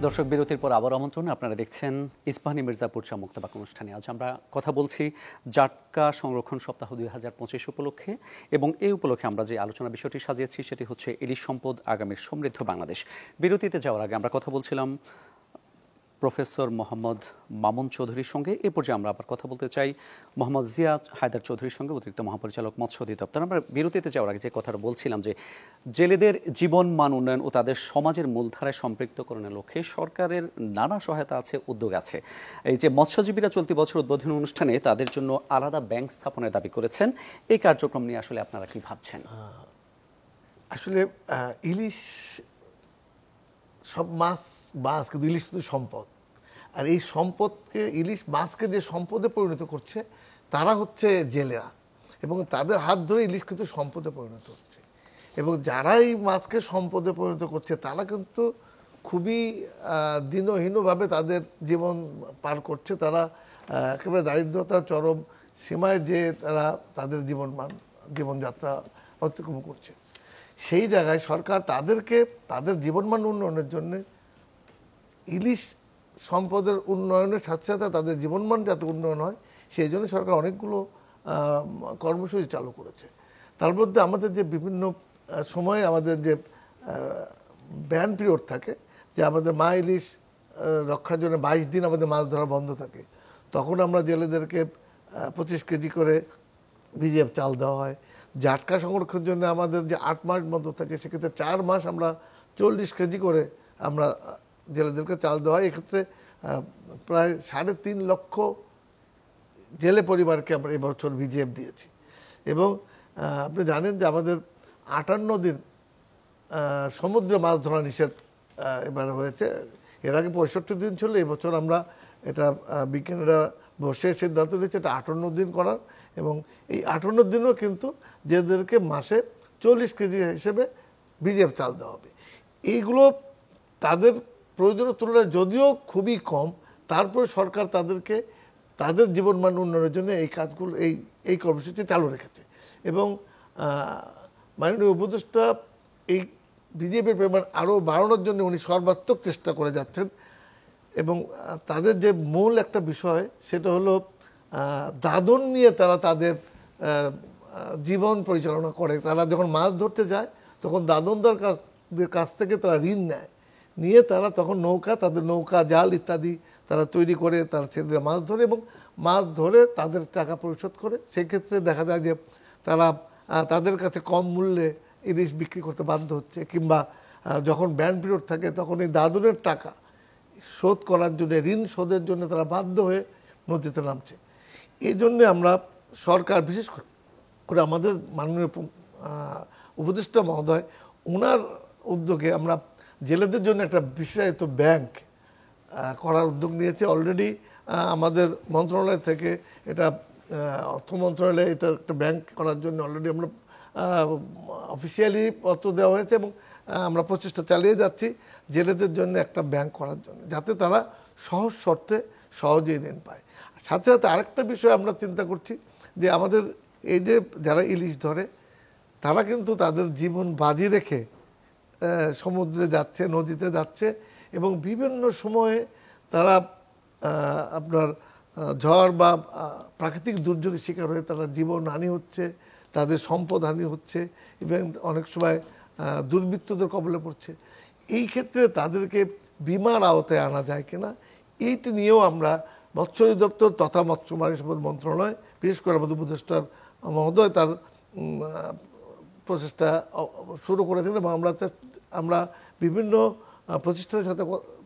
Speaker 1: দর্শক, বিরতির পর আবার আমন্ত্রণ। আপনারা দেখছেন ইস্পাহানি মির্জাপুর চা মুক্তবাক অনুষ্ঠানে। আজ আমরা কথা বলছি জাটকা সংরক্ষণ সপ্তাহ 2025 উপলক্ষে, এবং এই উপলক্ষে আমরা যে আলোচনা বিষয়টি সাজিয়েছি সেটি হচ্ছে ইলিশ সম্পদ, আগামীর সমৃদ্ধ বাংলাদেশ। বিরতিতে যাওয়ার আগে আমরা কথা বলছিলাম প্রফেসর মোহাম্মদ মামুন চৌধুরীর সঙ্গে। এ পর্যায়ে আমরা আবার কথা বলতে চাই মোহাম্মদ জিয়া হায়দার চৌধুরীর সঙ্গে, অতিরিক্ত মহাপরিচালক মৎস্য অধিদপ্তর। আমরা বিরতিতে যাওয়ার আগে যে কথাটা বলছিলাম যে জেলেদের জীবন মান উন্নয়ন ও তাদের সমাজের মূলধারায় সম্পৃক্তকরণের লক্ষ্যে সরকারের নানা সহায়তা আছে, উদ্যোগ আছে। এই যে মৎস্যজীবীরা চলতি বছর উদ্বোধনী অনুষ্ঠানে তাদের জন্য আলাদা ব্যাংক স্থাপনের দাবি করেছেন, এই কার্যক্রম নিয়ে আসলে আপনারা কি ভাবছেন?
Speaker 2: আসলে ইলিশ সব মাছ কিন্তু ইলিশ কিন্তু সম্পদ, আর এই সম্পদকে ইলিশ মাছকে যে সম্পদে পরিণত করছে তারা হচ্ছে জেলেরা, এবং তাদের হাত ধরে ইলিশ কিন্তু সম্পদে পরিণত হচ্ছে। এবং যারা এই মাছকে সম্পদে পরিণত করছে তারা কিন্তু খুবই দিনহীনভাবে তাদের জীবন পার করছে। তারা একেবারে দারিদ্রতার চরম সীমায় যে তারা তাদের জীবনযাত্রা অতিক্রম করছে। সেই জায়গায় সরকার তাদেরকে তাদের জীবনমান উন্নয়নের জন্য ইলিশ সম্পদের উন্নয়নের সাথে সাথে তাদের জীবনমান যাতে উন্নয়ন হয় সেই জন্য সরকার অনেকগুলো কর্মসূচি চালু করেছে। তার মধ্যে আমাদের যে বিভিন্ন সময়ে আমাদের যে ব্যান পিরিয়ড থাকে, যে আমাদের মা ইলিশ রক্ষার জন্য 22 দিন আমাদের মাছ ধরা বন্ধ থাকে, তখন আমরা জেলেদেরকে 25 কেজি করে ভিজিএফ চাল দেওয়া হয়। জাটকা সংরক্ষণের জন্য আমাদের যে 8 মাস বন্ধ থাকে, সেক্ষেত্রে 4 মাস আমরা 40 কেজি করে আমরা জেলেদেরকে চাল দেওয়া হয়। এক্ষেত্রে প্রায় 3.5 লক্ষ জেলে পরিবারকে আমরা এবছর ভিজিএফ দিয়েছি। এবং আপনি জানেন যে আমাদের 58 দিন সমুদ্রে মাছ ধরা নিষেধ এবার হয়েছে। এর আগে 65 দিন ছিল। এবছর আমরা এটা বিজ্ঞানীরা বসে সিদ্ধান্ত নিয়েছে এটা 58 দিন করার, এবং এই 58 দিনও কিন্তু জেলেদেরকে মাসে 40 কেজি হিসেবে ভিজিএফ চাল দেওয়া হবে। এইগুলো তাদের প্রয়োজনের তুলনায় যদিও খুবই কম, তারপরে সরকার তাদেরকে তাদের জীবনমান উন্নয়নের জন্য এই কাজগুলো এই কর্মসূচি চালু রেখেছে। এবং মাননীয় উপদেষ্টা এই ভিজিএফের পরিমাণ আরও বাড়ানোর জন্য উনি সর্বাত্মক চেষ্টা করে যাচ্ছেন। এবং তাদের যে মূল একটা বিষয় সেটা হলো দাদন নিয়ে তারা তাদের জীবন পরিচালনা করে। তারা যখন মাছ ধরতে যায় তখন দাদনদার কাছ থেকে তারা ঋণ নিয়ে তারা তখন তাদের নৌকা জাল ইত্যাদি তারা তৈরি করে তারা ছেলেদের মাছ ধরে, এবং মাছ ধরে তাদের টাকা পরিশোধ করে। সেক্ষেত্রে দেখা যায় যে তারা তাদের কাছে কম মূল্যে ইলিশ বিক্রি করতে বাধ্য হচ্ছে, কিংবা যখন ব্যান পিরিয়ড থাকে তখন এই দাদনের টাকা শোধ করার জন্য, ঋণ শোধের জন্য তারা বাধ্য হয়ে নদীতে নামছে। এই জন্যে আমরা সরকার, বিশেষ করে আমাদের মাননীয় উপদেষ্টা মহোদয়, ওনার উদ্যোগে আমরা জেলেদের জন্য একটা বিশেষায়িত ব্যাংক করার উদ্যোগ নিয়েছে। অলরেডি আমাদের মন্ত্রণালয় থেকে এটা অর্থ মন্ত্রণালয়ে এটা একটা ব্যাংক করার জন্য অলরেডি আমরা অফিসিয়ালি পত্র দেওয়া হয়েছে, এবং আমরা প্রচেষ্টা চালিয়ে যাচ্ছি জেলেদের জন্য একটা ব্যাংক করার জন্য, যাতে তারা সহজ শর্তে সহজেই ঋণ পায়। সাথে সাথে আরেকটা বিষয় আমরা চিন্তা করছি যে আমাদের এই যে যারা ইলিশ ধরে তারা কিন্তু তাদের জীবন বাজি রেখে সমুদ্রে যাচ্ছে, নদীতে যাচ্ছে, এবং বিভিন্ন সময়ে তারা আপনার ঝড় বা প্রাকৃতিক দুর্যোগের শিকার হয়ে তারা জীবন হানি হচ্ছে, তাদের সম্পদ হানি হচ্ছে, এবং অনেক সময় দুর্বৃত্তদের কবলে পড়ছে। এই ক্ষেত্রে তাদেরকে বিমার আওতায় আনা যায় কিনা এইটি নিয়েও আমরা মৎস্য অধিদপ্তর তথা মৎস্য সম্পদ মন্ত্রণালয়, বিশেষ করে আমাদের উপদেষ্টার মহোদয় তার প্রচেষ্টা শুরু করেছেন, এবং আমরা বিভিন্ন প্রতিষ্ঠানের সাথে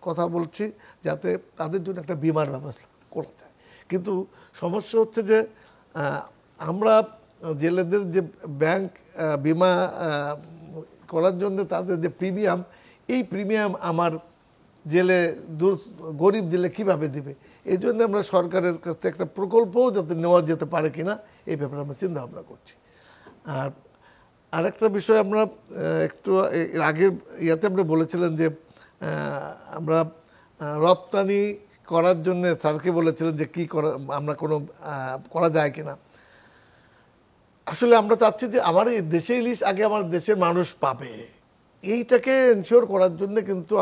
Speaker 2: কথা বলছি যাতে তাদের জন্য একটা বিমার ব্যবস্থা করা যায়। কিন্তু সমস্যা হচ্ছে যে আমরা জেলেদের যে ব্যাংক বিমা করার জন্য তাদের যে প্রিমিয়াম, এই প্রিমিয়াম আমার জেলে গরিব জেলে কিভাবে দিবে, এই জন্য আমরা সরকারের কাছ থেকে একটা প্রকল্পও যাতে নেওয়া যেতে পারে কিনা এই ব্যাপারে আমরা চিন্তা ভাবনা করছি। আর আরেকটা বিষয় আমরা একটু আগের ইয়াতে আমরা বলেছিলেন যে আমরা রপ্তানি করার জন্য স্যারকে বলেছিলেন যে কি আমরা কোনো করা যায় কিনা। আসলে আমরা চাচ্ছি যে আমার এই দেশে ইলিশ আগে আমার দেশের মানুষ পাবে, এইটাকে এনশিওর করার জন্য কিন্তু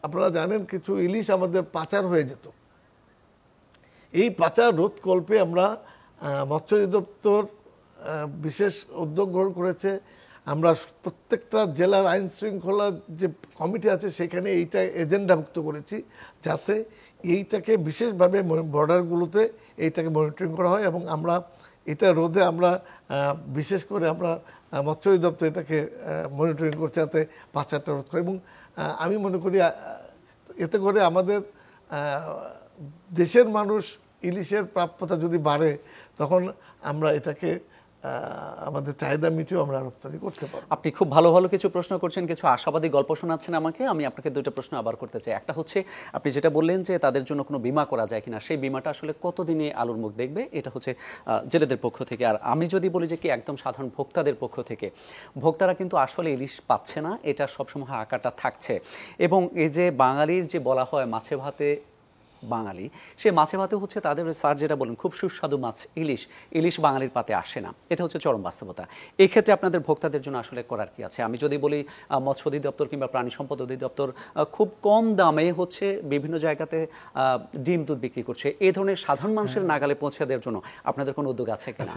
Speaker 2: আপনারা জানেন কিছু ইলিশ আমাদের পাচার হয়ে যেত। এই পাচার রোধকল্পে আমরা মৎস্য অধিদপ্তর বিশেষ উদ্যোগ গ্রহণ করেছে। আমরা প্রত্যেকটা জেলার আইন শৃঙ্খলা যে কমিটি আছে সেখানে এইটা এজেন্ডাভুক্ত করেছি, যাতে এইটাকে বিশেষভাবে বর্ডারগুলোতে এইটাকে মনিটরিং করা হয়। এবং আমরা এটা রোধে আমরা বিশেষ করে আমরা মৎস্য অধিদপ্তর এটাকে মনিটরিং করছে, যাতে পাচারটা রোধ করে। এবং আমি মনে করি এতে করে আমাদের দেশের মানুষ ইলিশের প্রাপ্যতা যদি বাড়ে, তখন আমরা এটাকে আমাদের চাহিদা মিটিয়েও আমরা রপ্তানি করতে পারবো।
Speaker 1: আপনি খুব ভালো ভালো কিছু প্রশ্ন করছেন, কিছু আশাবাদী গল্প শোনাচ্ছেন আমাকে। আমি আপনাকে দুটো প্রশ্ন আবার করতে চাই। একটা হচ্ছে, আপনি যেটা বললেন যে তাদের জন্য কোনো বীমা করা যায় কিনা, সেই বীমাটা আসলে কতদিনে আলুর মুখ দেখবে, এটা হচ্ছে জেলেদের পক্ষ থেকে। আর আমি যদি বলি যে কি একদম সাধারণ ভোক্তাদের পক্ষ থেকে, ভোক্তারা কিন্তু আসলে ইলিশ পাচ্ছে না, এটা সবসময় আকারটা থাকছে। এবং এই যে বাঙালির যে বলা হয় মাছে ভাতে বাঙালি, সে মাছে ভাতে হচ্ছে তাদের স্যার যেটা বলেন খুব সুস্বাদু মাছ ইলিশ বাঙালির পাতে আসে না, এটা হচ্ছে চরম বাস্তবতা। এই ক্ষেত্রে আপনাদের ভোক্তাদের জন্য আসলে করার কি আছে? আমি যদি বলি মৎস্য অধিদপ্তর কিংবা প্রাণী সম্পদ অধিদপ্তর খুব কম দামে হচ্ছে বিভিন্ন জায়গাতে ডিম দুধ বিক্রি করছে, এই ধরনের সাধারণ মানুষের নাগালে পৌঁছে দেওয়ার জন্য আপনাদের কোনো উদ্যোগ আছে কিনা?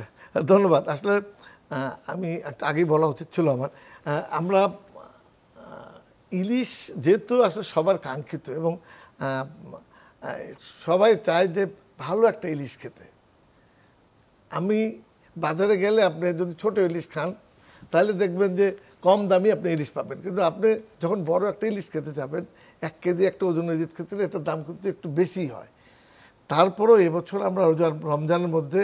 Speaker 2: ধন্যবাদ। আসলে আমি একটা আগেই বলা উচিত ছিল আমার, আমরা ইলিশ যেহেতু আসলে সবার কাঙ্ক্ষিত এবং সবাই চায় যে ভালো একটা ইলিশ খেতে। আমি বাজারে গেলে আপনি যদি ছোট ইলিশ খান তাহলে দেখবেন যে কম দামি আপনি ইলিশ পাবেন, কিন্তু আপনি যখন বড় একটা ইলিশ খেতে যাবেন, 1 কেজি একটা ওজনের ইলিশ খেতে এটার দাম কিন্তু একটু বেশি হয়। তারপরেও এবছর আমরা রমজানের মধ্যে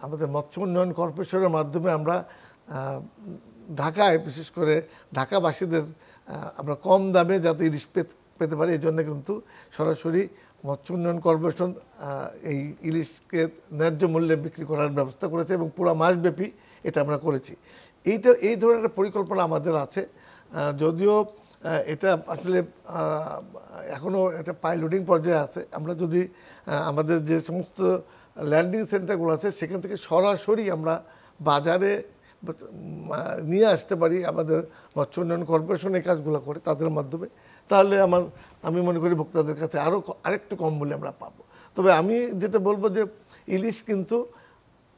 Speaker 2: আমাদের মৎস্য উন্নয়ন কর্পোরেশনের মাধ্যমে আমরা ঢাকায়, বিশেষ করে ঢাকাবাসীদের আমরা কম দামে যাতে ইলিশ পেতে পারি, এই জন্য কিন্তু সরাসরি মৎস্য উন্নয়ন কর্পোরেশন এই ইলিশকে ন্যায্য মূল্যে বিক্রি করার ব্যবস্থা করেছে এবং পুরো মাসব্যাপী এটা আমরা করেছি। এই ধরনের একটা পরিকল্পনা আমাদের আছে, যদিও এটা আসলে এখনও একটা পাইলটিং পর্যায়ে আছে। আমরা যদি আমাদের যে সমস্ত ল্যান্ডিং সেন্টারগুলো আছে সেখান থেকে সরাসরি আমরা বাজারে নিয়ে আসতে পারি, আমাদের মৎস্য উন্নয়ন কর্পোরেশন এই কাজগুলো করে তাদের মাধ্যমে, তাহলে আমি মনে করি ভোক্তাদের কাছে আরেকটু কম মূল্যে আমরা পাবো। তবে আমি যেটা বলবো যে ইলিশ কিন্তু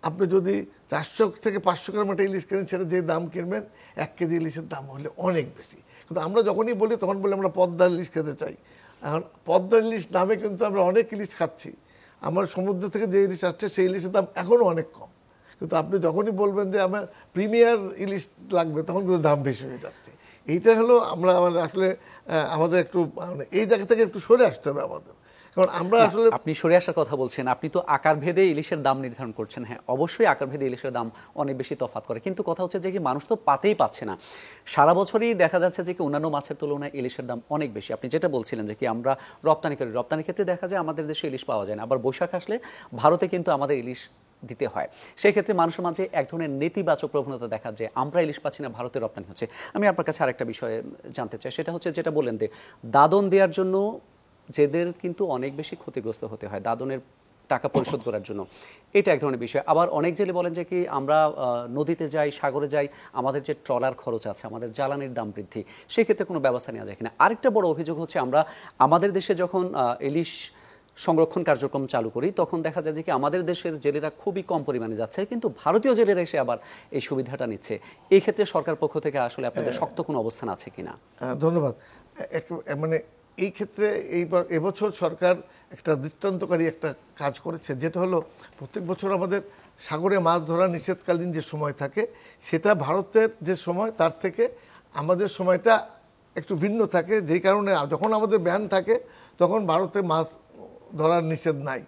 Speaker 2: আপনি যদি 400 থেকে 500 গ্রাম একটা ইলিশ কেনেন, সেটা যে দাম কিনবেন 1 কেজি ইলিশের দাম হলে অনেক বেশি। কিন্তু আমরা যখনই বলি তখন বলি আমরা পদ্মার ইলিশ খেতে চাই। এখন পদ্মার ইলিশ নামে কিন্তু আমরা অনেক ইলিশ খাচ্ছি, আমার সমুদ্র থেকে যে ইলিশ আসছে সেই ইলিশের দাম এখনও অনেক কম। কিন্তু আপনি যখনই বলবেন যে আমার প্রিমিয়ার ইলিশ লাগবে, তখন কিন্তু দাম বেশি হয়ে যাচ্ছে। এইটা হলো আমরা আসলে আমাদের একটু এই জায়গা থেকে একটু সরে আসতে হবে আমাদের, কারণ আমরা আসলে।
Speaker 1: আপনি সরে আসার কথা বলছেন, আপনি তো আকার ভেদে ইলিশের দাম নির্ধারণ করছেন। হ্যাঁ, অবশ্যই আকার ভেদে ইলিশের দাম অনেক বেশি তফাৎ করে, কিন্তু কথা হচ্ছে যে কি মানুষ তো পাতেই পাচ্ছে না। সারা বছরই দেখা যাচ্ছে যে কি অন্যান্য মাছের তুলনায় ইলিশের দাম অনেক বেশি। আপনি যেটা বলছিলেন যে কি আমরা রপ্তানির ক্ষেত্রে দেখা যায় আমাদের দেশে ইলিশ পাওয়া যায় না, আবার বৈশাখ আসলে ভারতে কিন্তু আমাদের ইলিশ দিতে হয়। সেই ক্ষেত্রে মানুষের মাঝে এক ধরনের নেতিবাচক প্রবণতা দেখা যায়, আমরা ইলিশ পাচ্ছি না, ভারতে রপ্তানি হচ্ছে। আমি আপনার কাছে আরেকটা বিষয়ে জানতে চাই, সেটা হচ্ছে যেটা বললেন যে দাদন দেওয়ার জন্য জেদের কিন্তু অনেক বেশি ক্ষতিগ্রস্ত হতে হয় দাদনের টাকা পরিশোধ করার জন্য, এটা এক ধরনের বিষয়। আবার অনেক জেলে বলেন যে কি আমরা নদীতে যাই, সাগরে যাই, আমাদের যে ট্রলার খরচ আছে, আমাদের জ্বালানির দাম বৃদ্ধি, সেক্ষেত্রে কোনো ব্যবস্থা নেওয়া যায় কিনা। আরেকটা বড় অভিযোগ হচ্ছে আমরা আমাদের দেশে যখন ইলিশ সংরক্ষণ কার্যক্রম চালু করি, তখন দেখা যায় যে কি আমাদের দেশের জেলেরা খুবই কম পরিমাণে যাচ্ছে, কিন্তু ভারতীয় জেলেরা এসে আবার এই সুবিধাটা নিচ্ছে। এই ক্ষেত্রে সরকার পক্ষ থেকে আসলে আপনাদের শক্ত কোনো অবস্থান আছে কিনা?
Speaker 2: ধন্যবাদ। মানে এই ক্ষেত্রে এবছর সরকার একটা দৃষ্টান্তকারী একটা কাজ করেছে, যেটা হলো প্রত্যেক বছর আমাদের সাগরে মাছ ধরা নিষেধকালীন যে সময় থাকে, সেটা ভারতের যে সময় তার থেকে আমাদের সময়টা একটু ভিন্ন থাকে, যেই কারণে যখন আমাদের ব্যান থাকে তখন ভারতে মাছ ধরার নিষেধ নাই,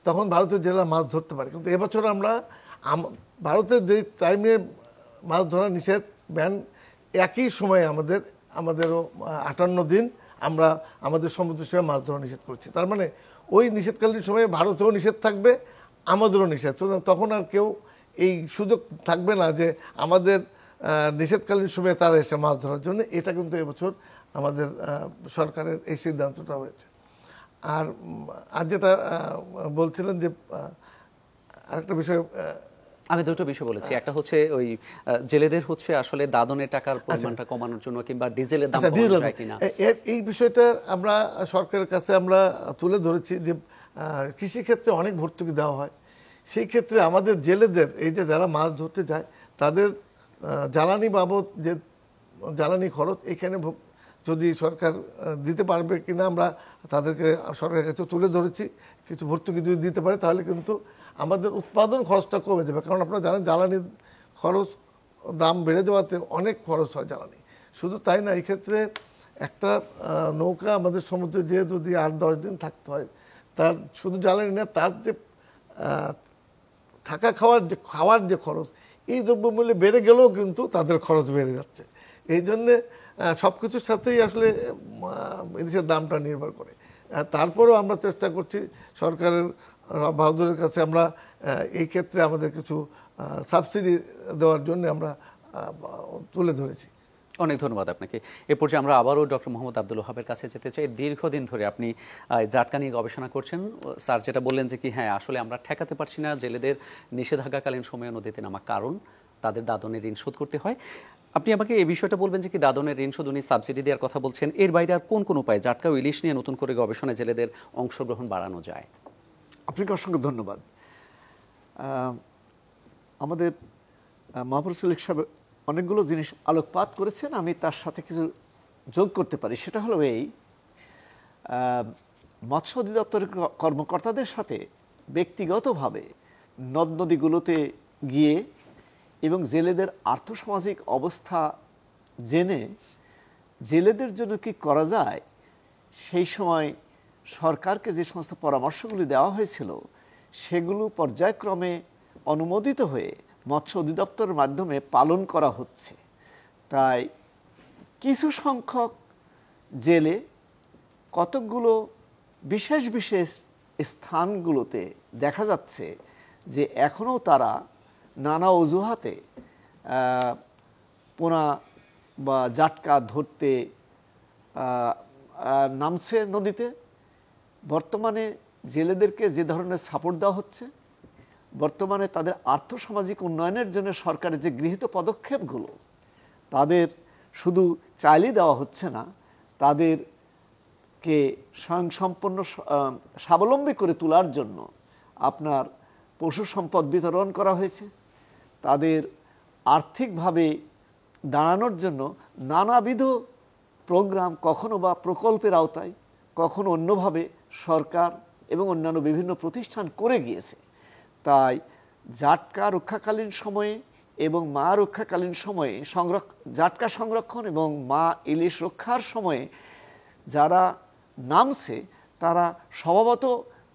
Speaker 2: তখন ভারতের জেলা মাছ ধরতে পারে। কিন্তু এবছর আমরা ভারতের যে টাইমে মাছ ধরার নিষেধ ব্যান, একই সময়ে আমাদেরও 58 দিন আমরা আমাদের সমুদ্র সীমায় মাছ ধরা নিষেধ করছি। তার মানে ওই নিষেধকালীন সময়ে ভারতেও নিষেধ থাকবে, আমাদেরও নিষেধ। তখন আর কেউ এই সুযোগ থাকবে না যে আমাদের নিষেধকালীন সময়ে তারা এসে মাছ ধরার জন্য। এটা কিন্তু এবছর আমাদের সরকারের এই সিদ্ধান্তটা হয়েছে। আর যেটা বলছিলেন যে আরেকটা বিষয়,
Speaker 1: আমি দুটো বিষয় বলেছি, একটা হচ্ছে ওই জেলেদের হচ্ছে আসলে দাদনের টাকার পরিমাণটা কমানোর জন্য কিংবা ডিজেলের দাম কমানো যায় কিনা,
Speaker 2: এই বিষয়টা আমরা সরকারের কাছে আমরা তুলে ধরেছি যে কৃষিক্ষেত্রে অনেক ভর্তুকি দেওয়া হয়, সেই ক্ষেত্রে আমাদের জেলেদের এই যে যারা মাছ ধরতে যায় তাদের জ্বালানি বাবদ যে জ্বালানি খরচ এখানে যদি সরকার দিতে পারবে কিনা আমরা তাদেরকে সরকারের কাছে তুলে ধরেছি, কিছু ভর্তুকি যদি দিতে পারে তাহলে কিন্তু আমাদের উৎপাদন খরচটা কমে যাবে। কারণ আপনারা জানেন জ্বালানির খরচ দাম বেড়ে যাওয়াতে অনেক খরচ হয় জ্বালানি। শুধু তাই না, এই ক্ষেত্রে একটা নৌকা আমাদের সমুদ্রে যেয়ে যদি 8-10 দিন থাকতে হয়, তার শুধু জ্বালানি না, তার যে থাকা খাওয়ার যে খরচ, এই দ্রব্যমূল্য বেড়ে গেলেও কিন্তু তাদের খরচ বেড়ে যাচ্ছে। এই জন্যে সব কিছুর সাথেই আসলে ইলিশের দামটা নির্ভর করে। তারপরেও আমরা চেষ্টা করছি সরকারের বাহাদুরের কাছে আমরা এই ক্ষেত্রে আমাদের কিছু সাবসিডি দেওয়ার জন্য আমরা তুলে ধরেছি।
Speaker 1: অনেক ধন্যবাদ আপনাকে। এ পর্যায়ে আমরা আবারও ডক্টর মোহাম্মদ আব্দুল ওহাবের কাছে যেতে চাই। দীর্ঘদিন ধরে আপনি জাটকা নিয়ে গবেষণা করছেন। স্যার যেটা বললেন যে কি হ্যাঁ, আসলে আমরা ঠেকাতে পারছি না জেলেদের নিষেধাজ্ঞাকালীন সময়ে নদীতে নামা, কারণ তাদের দাদনের ঋণ শোধ করতে হয়। আপনি আমাকে এই বিষয়টা বলবেন যে কি দাদনের ঋণ শোধ উনি সাবসিডি দেওয়ার কথা বলছেন, এর বাইরে আর কোন কোন উপায়ে জাটকা ও ইলিশ নিয়ে নতুন করে গবেষণায় জেলেদের অংশগ্রহণ বাড়ানো যায়?
Speaker 3: আপনাকে অসংখ্য ধন্যবাদ। আমাদের মাহফুজ সালেক সাহেব অনেকগুলো জিনিস আলোকপাত করেছেন, আমি তার সাথে কিছু যোগ করতে পারি। সেটা হলো এই, মৎস্য অধিদপ্তরের কর্মকর্তাদের সাথে ব্যক্তিগতভাবে নদ নদীগুলোতে গিয়ে এবং জেলেদের আর্থসামাজিক অবস্থা জেনে জেলেদের জন্য কি করা যায়, সেই সময় সরকারকে যে সমস্ত পরামর্শগুলি দেওয়া হয়েছিল সেগুলো পর্যায়ক্রমে অনুমোদিত হয়ে মৎস্য অধিদপ্তরের মাধ্যমে পালন করা হচ্ছে। তাই কিছু সংখ্যক জেলে কতকগুলো বিশেষ বিশেষ স্থানগুলোতে দেখা যাচ্ছে যে এখনও তারা নানা অজুহাতে পোনা বা জাটকা ধরতে নামছে নদীতে। বর্তমানে জেলেদেরকে যে ধরনের সাপোর্ট দেওয়া হচ্ছে, বর্তমানে তাদের আর্থসামাজিক উন্নয়নের জন্য সরকারের যে গৃহীত পদক্ষেপগুলো, তাদের শুধু চাইলেই দেওয়া হচ্ছে না, তাদেরকে স্বয়ংসম্পন্ন স্বাবলম্বী করে তোলার জন্য আপনার পশু সম্পদ বিতরণ করা হয়েছে। তাদের আর্থিকভাবে দাঁড়ানোর জন্য নানাবিধ প্রোগ্রাম, কখনো বা প্রকল্পের আওতায়, কখনো অন্যভাবে সরকার এবং অন্যান্য বিভিন্ন প্রতিষ্ঠান করে গিয়েছে। তাই জাটকা রক্ষাকালীন সময়ে এবং মা রক্ষাকালীন সময়ে জাটকা সংরক্ষণ এবং মা ইলিশ রক্ষার সময়ে যারা নামছে তারা স্বভাবত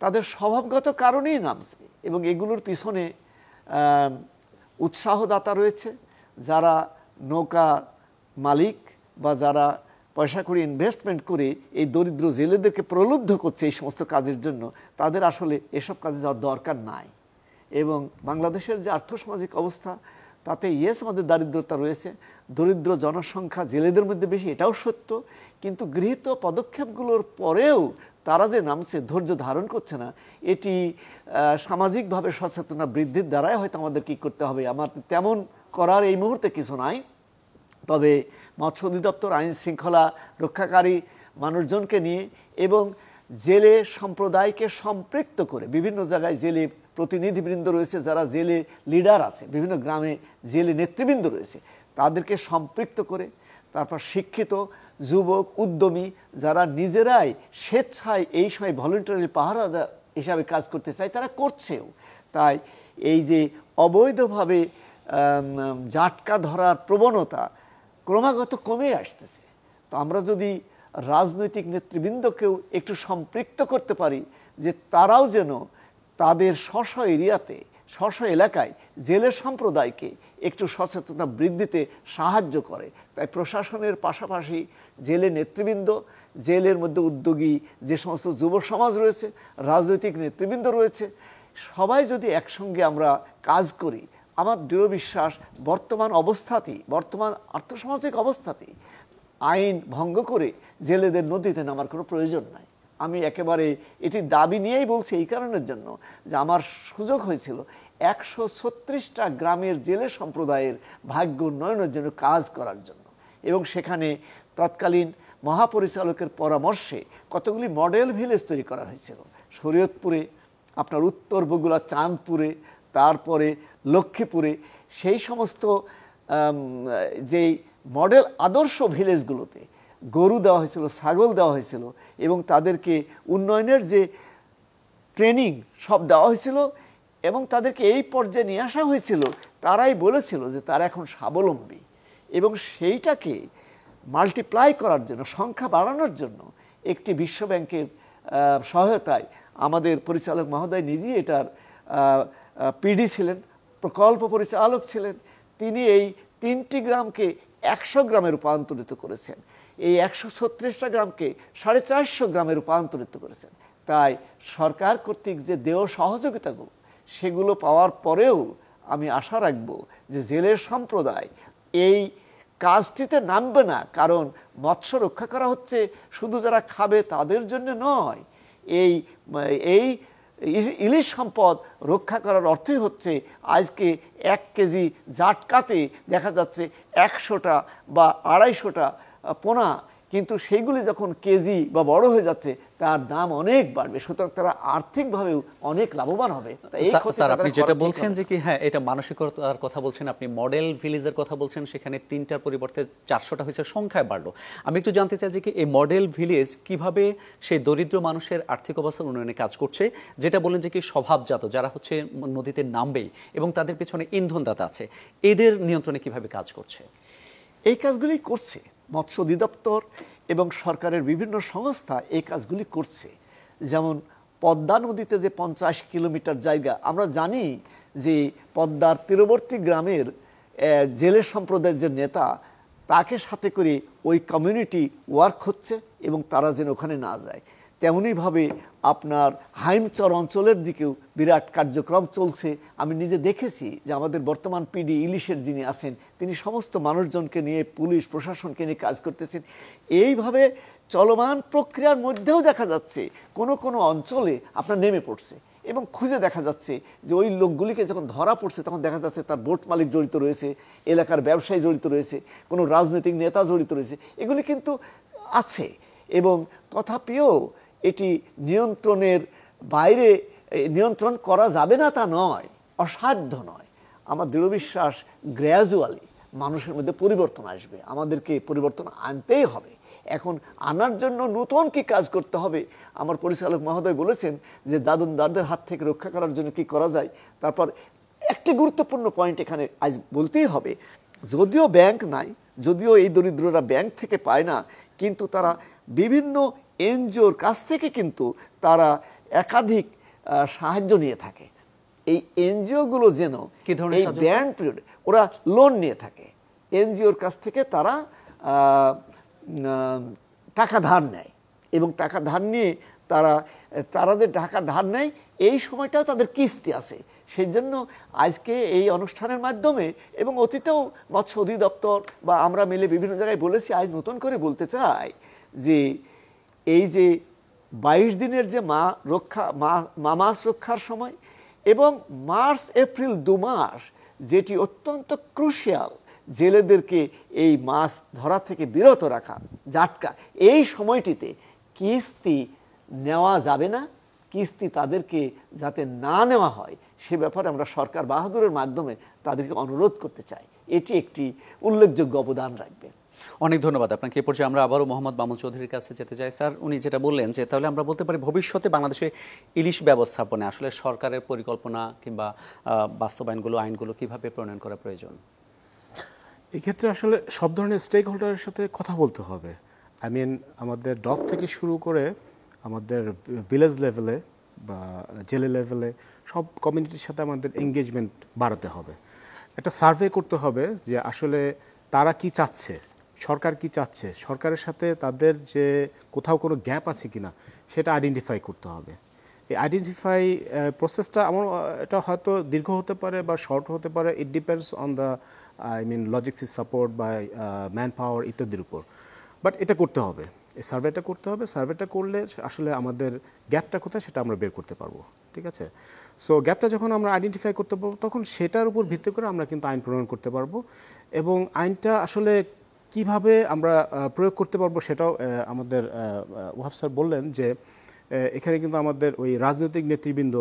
Speaker 3: তাদের স্বভাবগত কারণেই নামছে, এবং এগুলোর পিছনে উৎসাহদাতা রয়েছে, যারা নৌকা মালিক বা যারা পয়সা করে ইনভেস্টমেন্ট করে এই দরিদ্র জেলেদেরকে প্রলুব্ধ করছে এই সমস্ত কাজের জন্য। তাদের আসলে এসব কাজে যাওয়ার দরকার নাই। এবং বাংলাদেশের যে আর্থসামাজিক অবস্থা, তাতে ইয়েস আমাদের দারিদ্রতা রয়েছে, দরিদ্র জনসংখ্যা জেলেদের মধ্যে বেশি, এটাও সত্য। কিন্তু গৃহীত পদক্ষেপগুলোর পরেও তারা যে নামছে, ধৈর্য ধারণ করছে না, এটি সামাজিকভাবে সচেতনতা বৃদ্ধির দ্বারাই হয়তো আমাদের কী করতে হবে। আমার তেমন করার এই মুহূর্তে কিছু নাই, তবে মৎস্য অধিদপ্তর আইন শৃঙ্খলা রক্ষাকারী মানুষজনকে নিয়ে এবং জেলে সম্প্রদায়কে সম্পৃক্ত করে, বিভিন্ন জায়গায় জেলে প্রতিনিধিবৃন্দ রয়েছে, যারা জেলে লিডার আছে, বিভিন্ন গ্রামে জেলে নেতৃবৃন্দ রয়েছে, তাদেরকে সম্পৃক্ত করে, তারপর শিক্ষিত যুবক উদ্যমী যারা নিজেরাই স্বেচ্ছায় এই সময় ভলেন্টারি পাহারাদার হিসাবে কাজ করতে চায়, তারা করছেও। তাই এই যে অবৈধভাবে জাটকা ধরার প্রবণতা ক্রমাগত কমে আসতেছে, তো আমরা যদি রাজনৈতিক নেতৃবৃন্দকেও একটু সম্পৃক্ত করতে পারি যে তারাও যেন তাদের স্ব এরিয়াতে, স্ব এলাকায় জেলে সম্প্রদায়কে একটু সচেতনতা বৃদ্ধিতে সাহায্য করে। তাই প্রশাসনের পাশাপাশি জেলে নেতৃবৃন্দ, জেলের মধ্যে উদ্যোগী যে সমস্ত যুব সমাজ রয়েছে, রাজনৈতিক নেতৃবৃন্দ রয়েছে, সবাই যদি একসঙ্গে আমরা কাজ করি, আমার দৃঢ় বিশ্বাস বর্তমান অবস্থাতেই, বর্তমান আর্থসামাজিক অবস্থাতেই আইন ভঙ্গ করে জেলেদের নদীতে নামার কোনো প্রয়োজন নাই। আমি একেবারে এটি দাবি নিয়েই বলছি এই কারণের জন্য যে আমার সুযোগ হয়েছিল 136টা গ্রামের জেলে সম্প্রদায়ের ভাগ্য উন্নয়নের জন্য কাজ করার জন্য, এবং সেখানে তৎকালীন মহাপরিচালকের পরামর্শে কতগুলি মডেল ভিলেজ তৈরি করা হয়েছিল। শরীয়তপুরে, আপনার উত্তর বগুড়া চাঁদপুরে, তারপরে লক্ষ্মীপুরে, সেই সমস্ত যেই মডেল আদর্শ ভিলেজগুলোতে গরু দেওয়া হয়েছিল, ছাগল দেওয়া হয়েছিল এবং তাদেরকে উন্নয়নের যে ট্রেনিং সব দেওয়া হয়েছিল এবং তাদেরকে এই পর্যায়ে নিয়ে আসা হয়েছিল, তারাই বলেছিল যে তারা এখন স্বাবলম্বী এবং সেইটাকে মাল্টিপ্লাই করার জন্য, সংখ্যা বাড়ানোর জন্য একটি বিশ্বব্যাংকের সহায়তায় আমাদের পরিচালক মহোদয় নিজেই এটার পিডি ছিলেন, প্রকল্প পরিচালক ছিলেন। তিনি এই 3টি গ্রামকে 100 গ্রামে রূপান্তরিত করেছেন, এই 136টা গ্রামকে 450 গ্রামে রূপান্তরিত করেছেন। তাই সরকার কর্তৃক যে দেহ সহযোগিতাগুলো সেগুলো পাওয়ার পরেও আমি আশা রাখব যে জেলের সম্প্রদায় এই কাজটিতে নামবে না, কারণ মৎস্য রক্ষা করা হচ্ছে শুধু যারা খাবে তাদের জন্য নয়। এই এই ইলিশ সম্পদ রক্ষা করার অর্থই হচ্ছে আজকে 1 কেজি জাটকাতে দেখা যাচ্ছে 100টা বা 250টা পোনা, কিন্তু সেইগুলি যখন কেজি বা বড় হয়ে যাচ্ছে তার দাম অনেক বাড়বে, সুতরাং তারা আর্থিকভাবেও অনেক লাভবান হবে।
Speaker 1: স্যার, আপনি যেটা বলছেন যে কি, হ্যাঁ, এটা মানসিকতার কথা বলছেন, আপনি মডেল ভিলেজের কথা বলছেন, সেখানে 3টার পরিবর্তে 400টা হয়েছে, সংখ্যায় বাড়লো। আমি একটু জানতে চাই যে কি এই মডেল ভিলেজ কিভাবে সেই দরিদ্র মানুষের আর্থিক অবস্থার উন্নয়নে কাজ করছে, যেটা বলেন যে কি স্বভাবজাত যারা হচ্ছে নদীতে নামবেই এবং তাদের পেছনে ইন্ধনদাতা আছে, এদের নিয়ন্ত্রণে কিভাবে কাজ করছে?
Speaker 3: এই কাজগুলি করছে মৎস্য অধিদপ্তর এবং সরকারের বিভিন্ন সংস্থা, এই কাজগুলি করছে। যেমন পদ্মা নদীতে যে 50 কিলোমিটার জায়গা, আমরা জানি যে পদ্মার তীরবর্তী গ্রামের জেলে সম্প্রদায়ের যে নেতা, তাকে সাথে করে ওই কমিউনিটি ওয়ার্ক হচ্ছে এবং তারা যেন ওখানে না যায়। তেমনইভাবে আপনার হাইমচর অঞ্চলের দিকেও বিরাট কার্যক্রম চলছে। আমি নিজে দেখেছি যে আমাদের বর্তমান পিডি ইলিশের যিনি আছেন, তিনি সমস্ত মানুষজনকে নিয়ে, পুলিশ প্রশাসনকে নিয়ে কাজ করতেছেন। এইভাবে চলমান প্রক্রিয়ার মধ্যেও দেখা যাচ্ছে কোনো কোনো অঞ্চলে আপনার নেমে পড়ছে এবং খুঁজে দেখা যাচ্ছে যে ওই লোকগুলিকে যখন ধরা পড়ছে তখন দেখা যাচ্ছে তার বোট মালিক জড়িত রয়েছে, এলাকার ব্যবসায়ী জড়িত রয়েছে, কোনো রাজনৈতিক নেতা জড়িত রয়েছে, এগুলি কিন্তু আছে। এবং তথাপিও এটি নিয়ন্ত্রণের বাইরে, নিয়ন্ত্রণ করা যাবে না তা নয়, অসাধ্য নয়। আমার দৃঢ় বিশ্বাস গ্র্যাজুয়ালি মানুষের মধ্যে পরিবর্তন আসবে, আমাদেরকে পরিবর্তন আনতেই হবে। এখন আনার জন্য নতুন কি কাজ করতে হবে, আমার পরিচালক মহোদয় বলেছেন যে দাদন দারদের হাত থেকে রক্ষা করার জন্য কি করা যায়। তারপর একটি গুরুত্বপূর্ণ পয়েন্ট এখানে আজ বলতেই হবে, যদিও ব্যাংক নাই, যদিও এই দরিদ্ররা ব্যাংক থেকে পায় না, কিন্তু তারা বিভিন্ন এনজিওর কাছ থেকে কিন্তু তারা একাধিক সাহায্য নিয়ে থাকে। এই এনজিওগুলো যেন এই ব্যান্ড পিরিয়ডে ওরা লোন নিয়ে থাকে, এনজিওর কাছ থেকে তারা টাকা ধার নেয় এবং টাকা ধার নিয়ে তারা যে টাকা ধার নেয় এই সময়টাও তাদের কিস্তি আছে। সেই জন্য আজকে এই অনুষ্ঠানের মাধ্যমে এবং অতীতেও মৎস্য অধিদপ্তর বা আমরা মিলে বিভিন্ন জায়গায় বলেছি, আজ নতুন করে বলতে চাই যে এই যে 22 দিনের যে মাছ রক্ষার সময় এবং মার্চ এপ্রিল 2 মাস যেটি অত্যন্ত ক্রুশিয়াল, জেলেদেরকে এই মাছ ধরা থেকে বিরত রাখা, জাটকা, এই সময়টিতে কিস্তি নেওয়া যাবে না। কিস্তি তাদেরকে যাতে না নেওয়া হয় সে ব্যাপারে আমরা সরকার বাহাদুরের মাধ্যমে তাদেরকে অনুরোধ করতে চাই। এটি একটি উল্লেখযোগ্য অবদান রাখবে।
Speaker 1: অনেক ধন্যবাদ আপনাকে। এ পর্যায়ে আমরা আবারও মোহাম্মদ মামুন চৌধুরীর কাছে যেতে চাই। স্যার, উনি যেটা বললেন যে তাহলে আমরা বলতে পারি ভবিষ্যতে বাংলাদেশে ইলিশ ব্যবস্থাপনা আসলে সরকারের পরিকল্পনা কিংবা বাস্তবায়নগুলো, আইনগুলো কিভাবে প্রণয়ন করা প্রয়োজন?
Speaker 4: এক্ষেত্রে আসলে সব ধরনের স্টেক হোল্ডারের সাথে কথা বলতে হবে। আমাদের ডফ থেকে শুরু করে আমাদের ভিলেজ লেভেলে বা জেলে লেভেলে সব কমিউনিটির সাথে আমাদের এঙ্গেজমেন্ট বাড়াতে হবে। একটা সার্ভে করতে হবে যে আসলে তারা কি চাচ্ছে, সরকার কি চাচ্ছে, সরকারের সাথে তাদের যে কোথাও কোনো গ্যাপ আছে কিনা সেটা আইডেন্টিফাই করতে হবে। এই আইডেন্টিফাই প্রসেসটা এটা হয়তো দীর্ঘ হতে পারে বা শর্ট হতে পারে, it depends on the logistics support বা ম্যান পাওয়ার ইত্যাদির উপর। বাট এটা করতে হবে, এই সার্ভেটা করতে হবে। সার্ভেটা করলে আসলে আমাদের গ্যাপটা কোথায় সেটা আমরা বের করতে পারবো। ঠিক আছে? সো গ্যাপটা যখন আমরা আইডেন্টিফাই করতে পারবো তখন সেটার উপর ভিত্তি করে আমরা কিন্তু আইন প্রণয়ন করতে পারবো এবং আইনটা আসলে কিভাবে আমরা প্রয়োগ করতে পারবো সেটাও আমাদের ওয়াহাব স্যার বললেন যে এখানে কিন্তু আমাদের ওই রাজনৈতিক নেতৃবৃন্দ,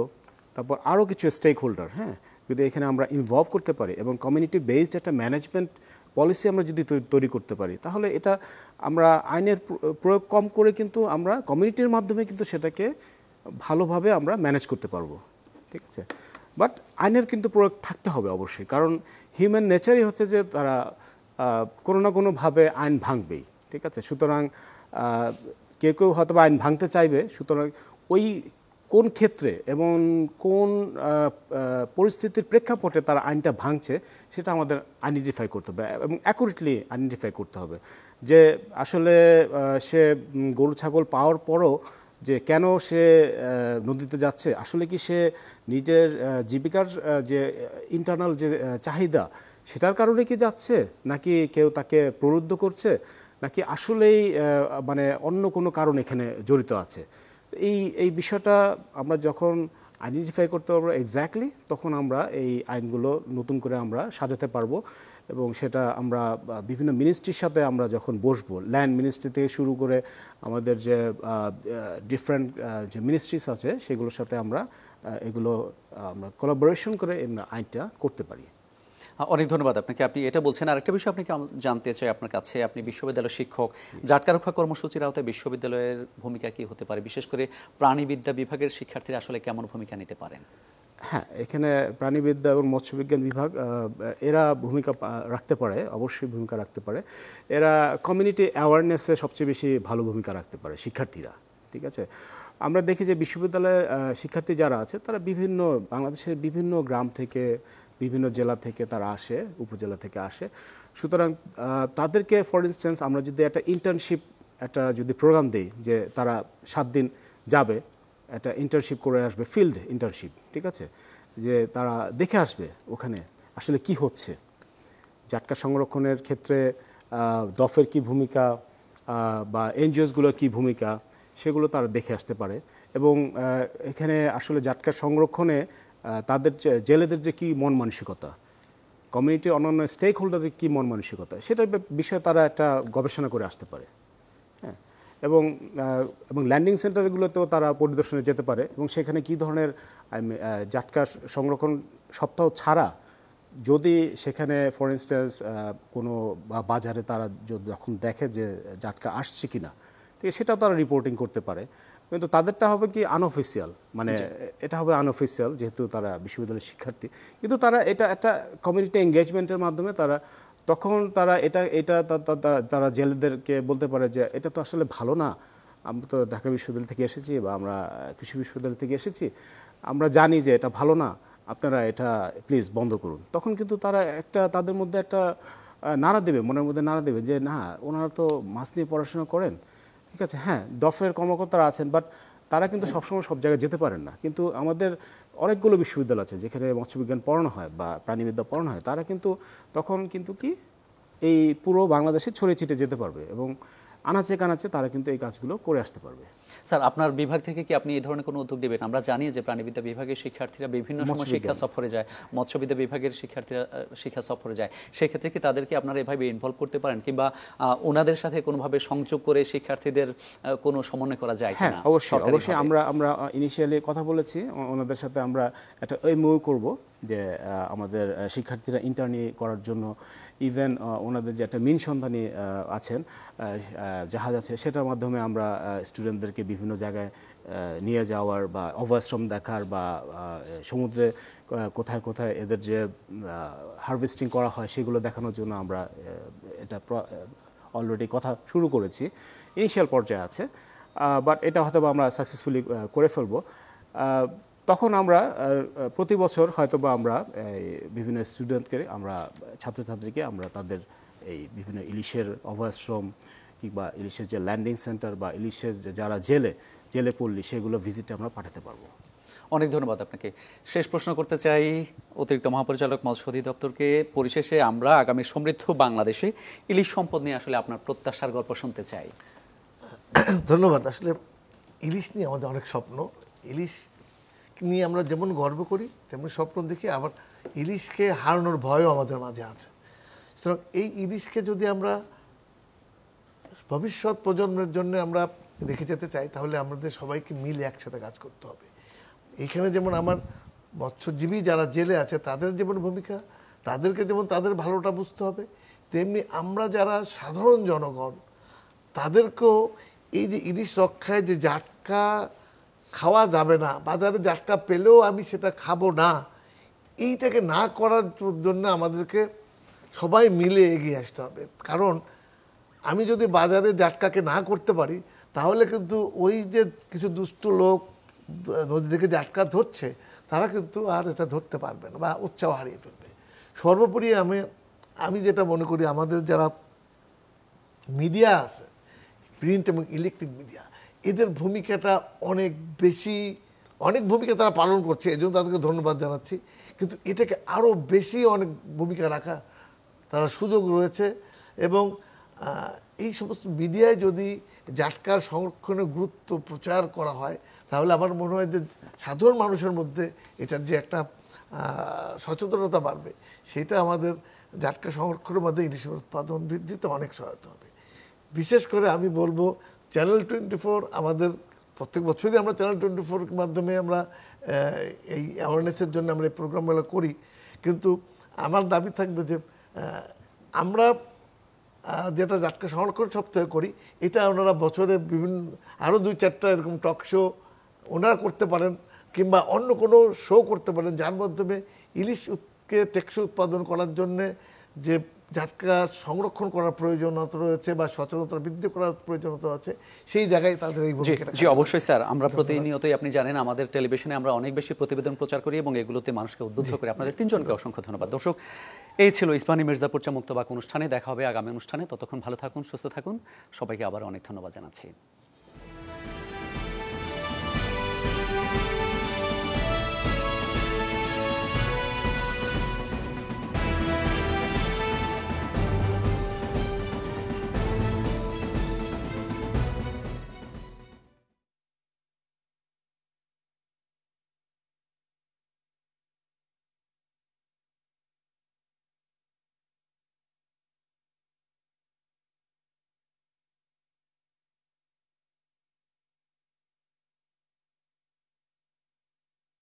Speaker 4: তারপর আরও কিছু স্টেক হোল্ডার, হ্যাঁ, যদি এখানে আমরা ইনভলভ করতে পারি এবং কমিউনিটি বেসড একটা ম্যানেজমেন্ট পলিসি আমরা যদি তৈরি করতে পারি, তাহলে এটা আমরা আইনের প্রয়োগ কম করে কিন্তু আমরা কমিউনিটির মাধ্যমে কিন্তু সেটাকে ভালোভাবে আমরা ম্যানেজ করতে পারবো, ঠিক আছে। বাট আইনের কিন্তু প্রয়োগ থাকতে হবে অবশ্যই, কারণ হিউম্যান নেচারই হচ্ছে যে তারা কোনো না কোনোভাবে আইন ভাঙবেই, ঠিক আছে। সুতরাং কেউ কেউ হয়তো আইন ভাঙতে চাইবে, সুতরাং ওই কোন ক্ষেত্রে এবং কোন পরিস্থিতির প্রেক্ষাপটে তারা আইনটা ভাঙছে সেটা আমাদের আইডেন্টিফাই করতে হবে এবং অ্যাকুরেটলি আইডেন্টিফাই করতে হবে যে আসলে সে গরু ছাগল পাওয়ার পরও যে কেন সে নদীতে যাচ্ছে, আসলে কি সে নিজের জীবিকার যে ইন্টারনাল যে চাহিদা সেটার কারণে কি যাচ্ছে, নাকি কেউ তাকে প্রলুব্ধ করছে, নাকি আসলেই মানে অন্য কোনো কারণ এখানে জড়িত আছে। এই বিষয়টা আমরা যখন আইডেন্টিফাই করতে পারবো এক্স্যাক্টলি, তখন আমরা এই আইনগুলো নতুন করে আমরা সাজাতে পারবো এবং সেটা আমরা বিভিন্ন মিনিস্ট্রির সাথে আমরা যখন বসবো, ল্যান্ড মিনিস্ট্রি থেকে শুরু করে আমাদের যে ডিফারেন্ট যে মিনিস্ট্রিজ আছে সেগুলোর সাথে আমরা এগুলো আমরা কোলাবোরেশন করে আইনটা করতে পারি।
Speaker 1: অনেক ধন্যবাদ আপনাকে। আপনি এটা বলছেন, আরেকটা বিষয় আপনাকে জানতে চাই আপনার কাছে, আপনি বিশ্ববিদ্যালয় শিক্ষক, জাটকা রক্ষা কর্মসূচির আওতায় বিশ্ববিদ্যালয়ের ভূমিকা কি হতে পারে, বিশেষ করে প্রাণীবিদ্যা বিভাগের শিক্ষার্থীরা আসলে কেমন ভূমিকা নিতে পারেন?
Speaker 4: হ্যাঁ, এখানে প্রাণীবিদ্যা এবং মৎস্যবিজ্ঞান বিভাগ এরা ভূমিকা রাখতে পারে, অবশ্যই ভূমিকা রাখতে পারে। এরা কমিউনিটি অ্যাওয়ারনেসে সবচেয়ে বেশি ভালো ভূমিকা রাখতে পারে শিক্ষার্থীরা, ঠিক আছে। আমরা দেখি যে বিশ্ববিদ্যালয়ে শিক্ষার্থী যারা আছে তারা বিভিন্ন বাংলাদেশের বিভিন্ন গ্রাম থেকে, বিভিন্ন জেলা থেকে তারা আসে, উপজেলা থেকে আসে। সুতরাং তাদেরকে ফর ইনস্ট্যান্স আমরা যদি একটা ইন্টার্নশিপ একটা যদি প্রোগ্রাম দিই যে তারা 7 দিন যাবে, একটা ইন্টার্নশিপ করে আসবে, ফিল্ড ইন্টার্নশিপ, ঠিক আছে, যে তারা দেখে আসবে ওখানে আসলে কি হচ্ছে, জাটকা সংরক্ষণের ক্ষেত্রে ডফের কি ভূমিকা বা এনজিওসগুলোর কি ভূমিকা, সেগুলো তারা দেখে আসতে পারে। এবং এখানে আসলে জাটকা সংরক্ষণে তাদের জেলেদের যে কী মন মানসিকতা, কমিউনিটির অন্যান্য স্টেক হোল্ডারদের কী মন মানসিকতা, সেটার বিষয়ে তারা একটা গবেষণা করে আসতে পারে। হ্যাঁ, এবং ল্যান্ডিং সেন্টারগুলোতেও তারা পরিদর্শনে যেতে পারে এবং সেখানে কী ধরনের জাটকা সংরক্ষণ সপ্তাহ ছাড়া যদি সেখানে ফর ইনস্ট্যান্স কোনো বাজারে তারা যখন দেখে যে জাটকা আসছে কিনা, ঠিক আছে, সেটাও তারা রিপোর্টিং করতে পারে। কিন্তু তাদেরটা হবে কি আনঅফিসিয়াল, মানে এটা হবে আনঅফিসিয়াল যেহেতু তারা বিশ্ববিদ্যালয়ের শিক্ষার্থী, কিন্তু তারা এটা একটা কমিউনিটি এঙ্গেজমেন্টের মাধ্যমে তারা তখন তারা এটা তারা জেলেদেরকে বলতে পারে যে এটা তো আসলে ভালো না, আমরা তো ঢাকা বিশ্ববিদ্যালয় থেকে এসেছি বা আমরা কৃষি বিশ্ববিদ্যালয় থেকে এসেছি, আমরা জানি যে এটা ভালো না, আপনারা এটা প্লিজ বন্ধ করুন। তখন কিন্তু তারা একটা তাদের মধ্যে একটা নাড়া দেবে, মনের মধ্যে নাড়া দেবে যে না, ওনারা তো মাছ নিয়ে পড়াশোনা করেন, ঠিক আছে, হ্যাঁ ডফের কর্মকর্তারা আছেন, বাট তারা কিন্তু সবসময় সব জায়গায় যেতে পারেন না। কিন্তু আমাদের অনেকগুলো বিশ্ববিদ্যালয় আছে যেখানে মৎস্যবিজ্ঞান পড়ানো হয় বা প্রাণীবিদ্যা পড়ানো হয়, তারা কিন্তু তখন কিন্তু কি এই পুরো বাংলাদেশে ছড়িয়ে ছিটে যেতে পারবে এবং আনাচে কানাচে তারা কিন্তু এই কাজগুলো করে আসতে পারবে।
Speaker 1: স্যার, আপনার বিভাগ থেকে কি আপনি এই ধরনের কোনো উদ্যোগ নেবেন? আমরা জানি যে প্রাণীবিদ্যা বিভাগের শিক্ষার্থীরা বিভিন্ন সময় শিক্ষা সফরে যায়, মৎস্যবিদ্যা বিভাগের শিক্ষার্থীরা শিক্ষা সফরে যায়, সেক্ষেত্রে কি তাদেরকে আপনারা এভাবে ইনভলভ করতে পারেন কিংবা ওনাদের সাথে কোনোভাবে সংযোগ করে শিক্ষার্থীদের কোনো সমন্বয় করা যায় কিনা?
Speaker 4: হ্যাঁ, অবশ্যই আমরা ইনিশিয়ালি কথা বলেছি ওনাদের সাথে, আমরা একটা এমওইউ করব যে আমাদের শিক্ষার্থীরা ইন্টার্নি করার জন্য ইভেন ওনাদের যে একটা মিন সন্ধানী আছেন জাহাজ আছে, সেটার মাধ্যমে আমরা স্টুডেন্টদেরকে বিভিন্ন জায়গায় নিয়ে যাওয়ার বা অভয়াশ্রম দেখার বা সমুদ্রে কোথায় কোথায় এদের যে হারভেস্টিং করা হয় সেগুলো দেখানোর জন্য আমরা এটা অলরেডি কথা শুরু করেছি, ইনিশিয়াল পর্যায়ে আছে, বাট এটা হয়তো আমরা সাকসেসফুলি করে ফেলবো। তখন আমরা প্রতি বছর হয়তো বা আমরা বিভিন্ন স্টুডেন্টকে আমরা ছাত্রছাত্রীকে আমরা তাদের এই বিভিন্ন ইলিশের অভয়াশ্রম কিংবা ইলিশের যে ল্যান্ডিং সেন্টার বা ইলিশের যারা জেলে পল্লী সেগুলো ভিজিটে আমরা পাঠাতে পারবো।
Speaker 1: অনেক ধন্যবাদ আপনাকে। শেষ প্রশ্ন করতে চাই অতিরিক্ত মহাপরিচালক মৎস্য অধিদপ্তরকে, পরিশেষে আমরা আগামী সমৃদ্ধ বাংলাদেশে ইলিশ সম্পদ নিয়ে আসলে আপনার প্রত্যাশার গল্প শুনতে চাই।
Speaker 2: ধন্যবাদ। আসলে ইলিশ নিয়ে আমাদের অনেক স্বপ্ন, ইলিশ নিয়ে আমরা যেমন গর্ব করি তেমন স্বপ্ন দেখি, আবার ইলিশকে হারানোর ভয়ও আমাদের মাঝে আছে। সুতরাং এই ইলিশকে যদি আমরা ভবিষ্যৎ প্রজন্মের জন্য আমরা রেখে যেতে চাই তাহলে আমাদের সবাইকে মিলে একসাথে কাজ করতে হবে। এইখানে যেমন আমার মৎস্যজীবী যারা জেলে আছে তাদের যেমন ভূমিকা, তাদেরকে যেমন তাদের ভালোটা বুঝতে হবে, তেমনি আমরা যারা সাধারণ জনগণ তাদেরকেও এই যে ইলিশ রক্ষায় যে জাটকা খাওয়া যাবে না, বাজারে জাটকা পেলেও আমি সেটা খাবো না, এইটাকে না করার জন্য আমাদেরকে সবাই মিলে এগিয়ে আসতে হবে। কারণ আমি যদি বাজারে জাটকাকে না করতে পারি তাহলে কিন্তু ওই যে কিছু দুষ্ট লোক নদী থেকে জাটকা ধরছে তারা কিন্তু আর এটা ধরতে পারবে না বা উৎসাহ হারিয়ে ফেলবে। সর্বোপরি আমি যেটা মনে করি আমাদের যারা মিডিয়া আছে, প্রিন্ট এবং ইলেকট্রিক মিডিয়া, এদের ভূমিকাটা অনেক ভূমিকা তারা পালন করছে, এজন্য তাদেরকে ধন্যবাদ জানাচ্ছি। কিন্তু এটাকে আরও বেশি অনেক ভূমিকা রাখা তারা সুযোগ রয়েছে। এবং এই সমস্ত মিডিয়ায় যদি জাটকার সংরক্ষণের গুরুত্ব প্রচার করা হয় তাহলে আমার মনে হয় যে সাধারণ মানুষের মধ্যে এটার যে একটা সচেতনতা বাড়বে, সেটা আমাদের জাটকা সংরক্ষণের মধ্যে ইলিশের উৎপাদন বৃদ্ধিতে অনেক সহায়তা হবে। বিশেষ করে আমি বলবো চ্যানেল 24 আমাদের প্রত্যেক বছরই আমরা চ্যানেল 24 মাধ্যমে আমরা এই অ্যাওয়ারনেসের জন্য আমরা এই প্রোগ্রামগুলো করি। কিন্তু আমার দাবি থাকবে যে আমরা যেটা জাটকা সংরক্ষণ সপ্তাহে করি, এটা ওনারা বছরে বিভিন্ন আরও 2-4টা এরকম টক শো ওনারা করতে পারেন, কিংবা অন্য কোনো শো করতে পারেন যার মাধ্যমে ইলিশকে টেকসই উৎপাদন করার জন্যে যে জাটকা সংরক্ষণ করার প্রয়োজনীয়তা রয়েছে বা সচেতনতা বৃদ্ধি করার প্রয়োজনীয়তা আছে, সেই জায়গায় তাদের এই ভূমিকাটা।
Speaker 1: জি অবশ্যই স্যার, আমরা প্রতিনিয়তই আপনি জানেন আমাদের টেলিভিশনে আমরা অনেক বেশি প্রতিবেদন প্রচার করি এবং এগুলোতে মানুষকে উদ্বুদ্ধ করি। আপনাদের তিনজনকে অসংখ্য ধন্যবাদ। দর্শক, এই ছিল ইস্পাহানী মির্জাপুর চা মুক্তবাক অনুষ্ঠানে। দেখা হবে আগামী অনুষ্ঠানে। ততক্ষণ ভালো থাকুন, সুস্থ থাকুন। সবাইকে আবার অনেক ধন্যবাদ জানাচ্ছি।